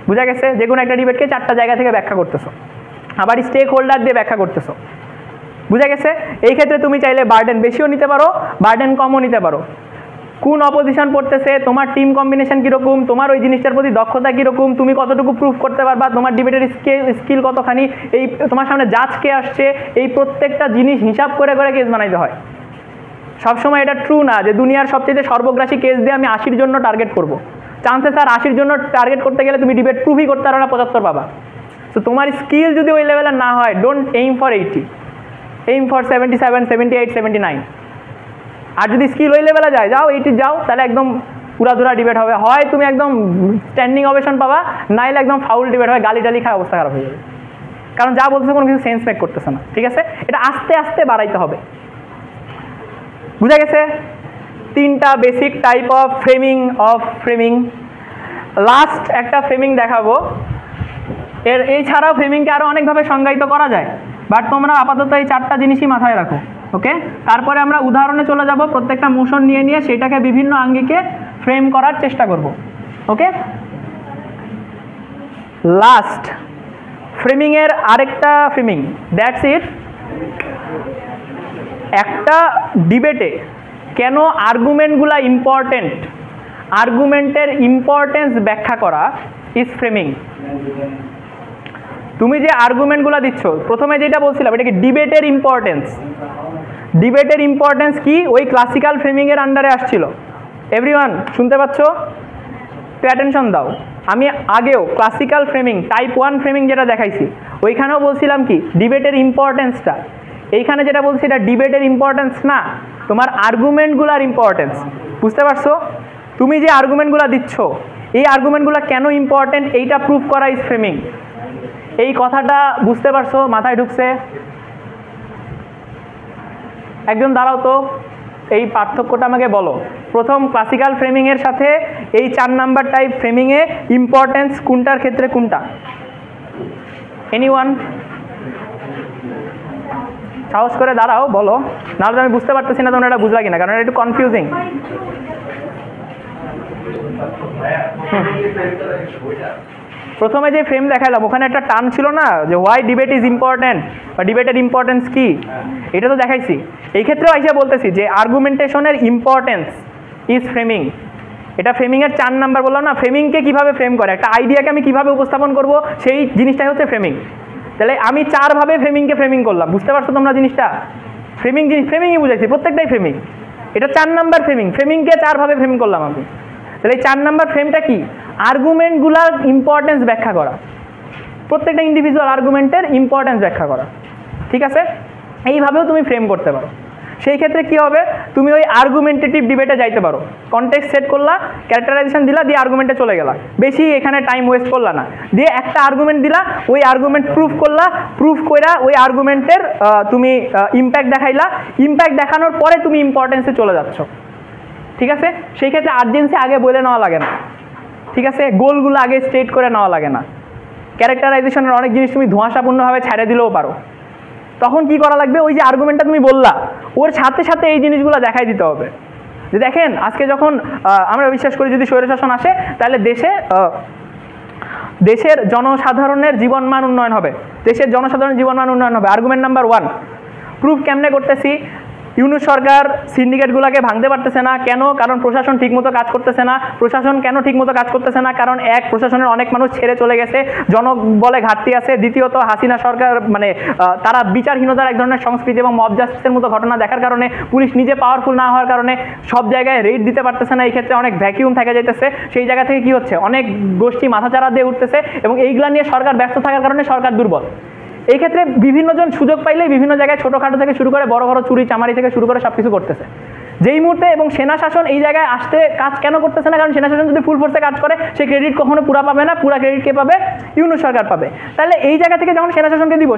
বুঝা গেছে? যে কোনো একটা ডিবেটকে 4টা জায়গা থেকে ব্যাখ্যা করতেছো, আবার স্টেক হোল্ডার দিয়ে ব্যাখ্যা করতেছো, বুঝা গেছে? এই ক্ষেত্রে তুমি চাইলে বার্ডেন বেশিও নিতে পারো, বার্ডেন কমও নিতে পারো। কোন অপোজিশন পড়তেছে, তোমার টিম কম্বিনেশন কীরকম, তোমার ওই জিনিসটার প্রতি দক্ষতা কীরকম, তুমি কতটুকু প্রুফ করতে পারবা, তোমার ডিবেটের স্কিল কতখানি, এই তোমার সামনে জাজ কে আসছে, এই প্রত্যেকটা জিনিস হিসাব করে করে কেস বানাইতে হয়। সবসময় এটা ট্রু না যে দুনিয়ার সবচেয়ে সর্বগ্রাসী কেস দিয়ে আমি 80 জন্য টার্গেট করব। চান্সেস আর 80 জন্য টার্গেট করতে গেলে তুমি ডিবেট প্রুফই করতে পারো না, 75 পাবা। তো তোমার স্কিল যদি ওই লেভেলের না হয়, don't aim for 80, aim for 77, 78, 79। আর যদি স্কিল ওই লেভেলে যায়, যাও 80 যাও, তাহলে একদম পুরাধুরা ডিবেট হবে। হয় তুমি একদম স্ট্যান্ডিং ওভেশন পাবা, নাইলে একদম ফাউল ডিবেট হবে, গালি টালি খায় অবস্থা খারাপ হয়ে যাবে, কারণ যা বলতেছে কোনো কিছু সেন্স মেক করতেছে না। ঠিক আছে, এটা আস্তে আস্তে বাড়াইতে হবে, বুঝা গেছে? 3টা basic type of framing. Last একটা ফ্রেমিং দেখাবো, এছাড়াও ফ্রেমিংকে আরও অনেকভাবে সংজ্ঞায়িত করা যায়, বাট তোমরা আপাতত এই 4টা জিনিসই মাথায় রাখো, ওকে? তারপরে আমরা উদাহরণে চলে যাব, প্রত্যেকটা মোশন নিয়ে নিয়ে সেটাকে বিভিন্ন আঙ্গিকে ফ্রেম করার চেষ্টা করব, ওকে? লাস্ট ফ্রেমিংয়ের আরেকটা ফ্রেমিং, দ্যাটস ইট। একটা ডিবেটে কেন আর্গুমেন্টগুলা ইম্পর্টেন্ট, আর্গুমেন্টের ইম্পর্টেন্স ব্যাখ্যা করা ইজ ফ্রেমিং। তুমি যে আর্গুমেন্টগুলো দিচ্ছ, প্রথমে যেটা বলছিলাম, এটা কি ডিবেটের ইম্পর্টেন্স। ডিবেটের ইম্পর্টেন্স কি ওই ক্লাসিক্যাল ফ্রেমিংয়ের আন্ডারে আসছিল। এভরিওয়ান শুনতে পাচ্ছ? পে অ্যাটেনশন দাও। আমি আগেও ক্লাসিক্যাল ফ্রেমিং টাইপ 1 ফ্রেমিং যেটা দেখাইছি, ওইখানেও বলছিলাম কি ডিবেটের ইম্পর্টেন্সটা। এইখানে যেটা বলছি এটা ডিবেটের ইম্পর্টেন্স না, তোমার আর্গুমেন্টগুলোর ইম্পর্টেন্স। বুঝতে পারছো? তুমি যে আর্গুমেন্টগুলো দিচ্ছ, এই আর্গুমেন্টগুলো কেন ইম্পর্টেন্ট এইটা প্রুফ করা ইজ ফ্রেমিং। এই কথাটা বুঝতে পারছো? মাথায় ঢুকছে? একজন দাঁড়াও তো, এই পার্থক্যটা আমাকে বলো। প্রথম ক্লাসিক্যাল ফ্রেমিংয়ের সাথে এই 4 নাম্বার টাইপ ফ্রেমিংয়ে ইম্পর্টেন্স কোনটার ক্ষেত্রে কোনটা? এনিওয়ান? সাহস করে দাঁড়াও, বলো, নাহলে আমি বুঝতে পারতেছি না তোমরা এটা বুঝলা কিনা, কারণ এটা একটু কনফিউজিং। প্রথমে যে ফ্রেম দেখালাম ওখানে একটা টার্ম ছিল না যে হোয়াই ডিবেট ইজ ইম্পর্টেন্ট বা ডিবেটের ইম্পর্টেন্স কি, এটা তো দেখাইছি। এই ক্ষেত্রেও আইসা বলতেছি যে আর্গুমেন্টেশনের ইম্পর্টেন্স ইজ ফ্রেমিং। এটা ফ্রেমিংয়ের 4 নাম্বার বললাম না, ফ্রেমিংকে কীভাবে ফ্রেম করে, একটা আইডিয়াকে আমি কীভাবে উপস্থাপন করব, সেই জিনিসটাই হচ্ছে ফ্রেমিং। তাহলে আমি 4 ভাবে ফ্রেমিংকে ফ্রেমিং করলাম, বুঝতে পারছো তোমরা জিনিসটা? ফ্রেমিংই বুঝাইছি, প্রত্যেকটাই ফ্রেমিং। এটা 4 নাম্বার ফ্রেমিং, ফ্রেমিংকে 4 ভাবে ফ্রেমিং করলাম আমি। তাহলে এই 4 নাম্বার ফ্রেমটা কি? আর্গুমেন্টগুলার ইম্পর্টেন্স ব্যাখ্যা করা, প্রত্যেকটা ইন্ডিভিজুয়াল আর্গুমেন্টের ইম্পর্টেন্স ব্যাখ্যা করা। ঠিক আছে, এইভাবেও তুমি ফ্রেম করতে পারো। সেই ক্ষেত্রে কি হবে, তুমি ওই আর্গুমেন্টেটিভ ডিবেটে যাইতে পারো, কনটেক্সট সেট করলা, ক্যারেক্টারাইজেশন দিলা, দিয়ে আর্গুমেন্টে চলে গেলা, বেশি এখানে টাইম ওয়েস্ট করলা না, দিয়ে একটা আর্গুমেন্ট দিলা, ওই আর্গুমেন্ট প্রুফ করলা, প্রুফ কইরা ওই আর্গুমেন্টের তুমি ইম্প্যাক্ট দেখাইলা, ইম্প্যাক্ট দেখানোর পরে তুমি ইম্পর্টেন্সে চলে যাচ্ছ। ঠিক আছে, সেই ক্ষেত্রে আর্জেন্সি আগে বলে নেওয়া লাগে না। ঠিক আছে, গোলগুলো আগে স্টেট করে নেওয়া লাগে না। ক্যারেক্টারাইজেশনের অনেক জিনিস তুমি ধোঁয়াশাপূর্ণভাবে ছেড়ে দিলেও পারো। তখন কি করা লাগবে, ওই যে আর্গুমেন্টটা তুমি বললা ওর সাথে সাথে এই জিনিসগুলো দেখাই দিতে হবে যে দেখেন আজকে যখন আমরা বিশ্বাস করি যদি স্বৈরশাসন আসে তাহলে দেশের জনসাধারণের জীবনমান উন্নয়ন হবে, দেশের জনসাধারণের জীবনমান উন্নয়ন হবে। আর্গুমেন্ট নাম্বার 1, প্রুফ কেমনে করতেছি, ইউনূস সরকার সিন্ডিকেটগুলোকে ভাঙতে পারতেছে না কেন? কারণ প্রশাসন ঠিকমতো কাজ করতেছে না। প্রশাসন কেন ঠিকমতো কাজ করতেছে না? কারণ এক, প্রশাসনের অনেক মানুষ ছেড়ে চলে গেছে, জনবলে ঘাটতি আছে। দ্বিতীয়ত, হাসিনা সরকার মানে তারা বিচারহীনতার এক ধরনের সংস্কৃতি এবং মব জাস্টিসের মতো ঘটনা দেখার কারণে, পুলিশ নিজে পাওয়ারফুল না হওয়ার কারণে সব জায়গায় রেড দিতে পারতেছে না, এই ক্ষেত্রে অনেক ভ্যাকিউম থেকে যাইতেছে। সেই জায়গা থেকে কি হচ্ছে, অনেক গোষ্ঠী মাথাচাড়া দিয়ে উঠতেছে এবং এইগুলা নিয়ে সরকার ব্যস্ত থাকার কারণে সরকার দুর্বল। এই ক্ষেত্রে বিভিন্নজন সুযোগ পাইলেই বিভিন্ন জায়গায় ছোটোখাটো থেকে শুরু করে বড় বড় চুরি চামারি থেকে শুরু করে সব কিছু করতেছে যেই মুহূর্তে। এবং সেনা শাসন এই জায়গায় আসতে কাজ কেন করতেছে না? কারণ সেনা শাসন যদি ফুল ফোর্সে কাজ করে সেই ক্রেডিট কখনো পুরা পাবে না, পুরা ক্রেডিট কে পাবে? ইউনূস সরকার পাবে। তাহলে এই জায়গা থেকে যখন সেনা শাসনকে দিব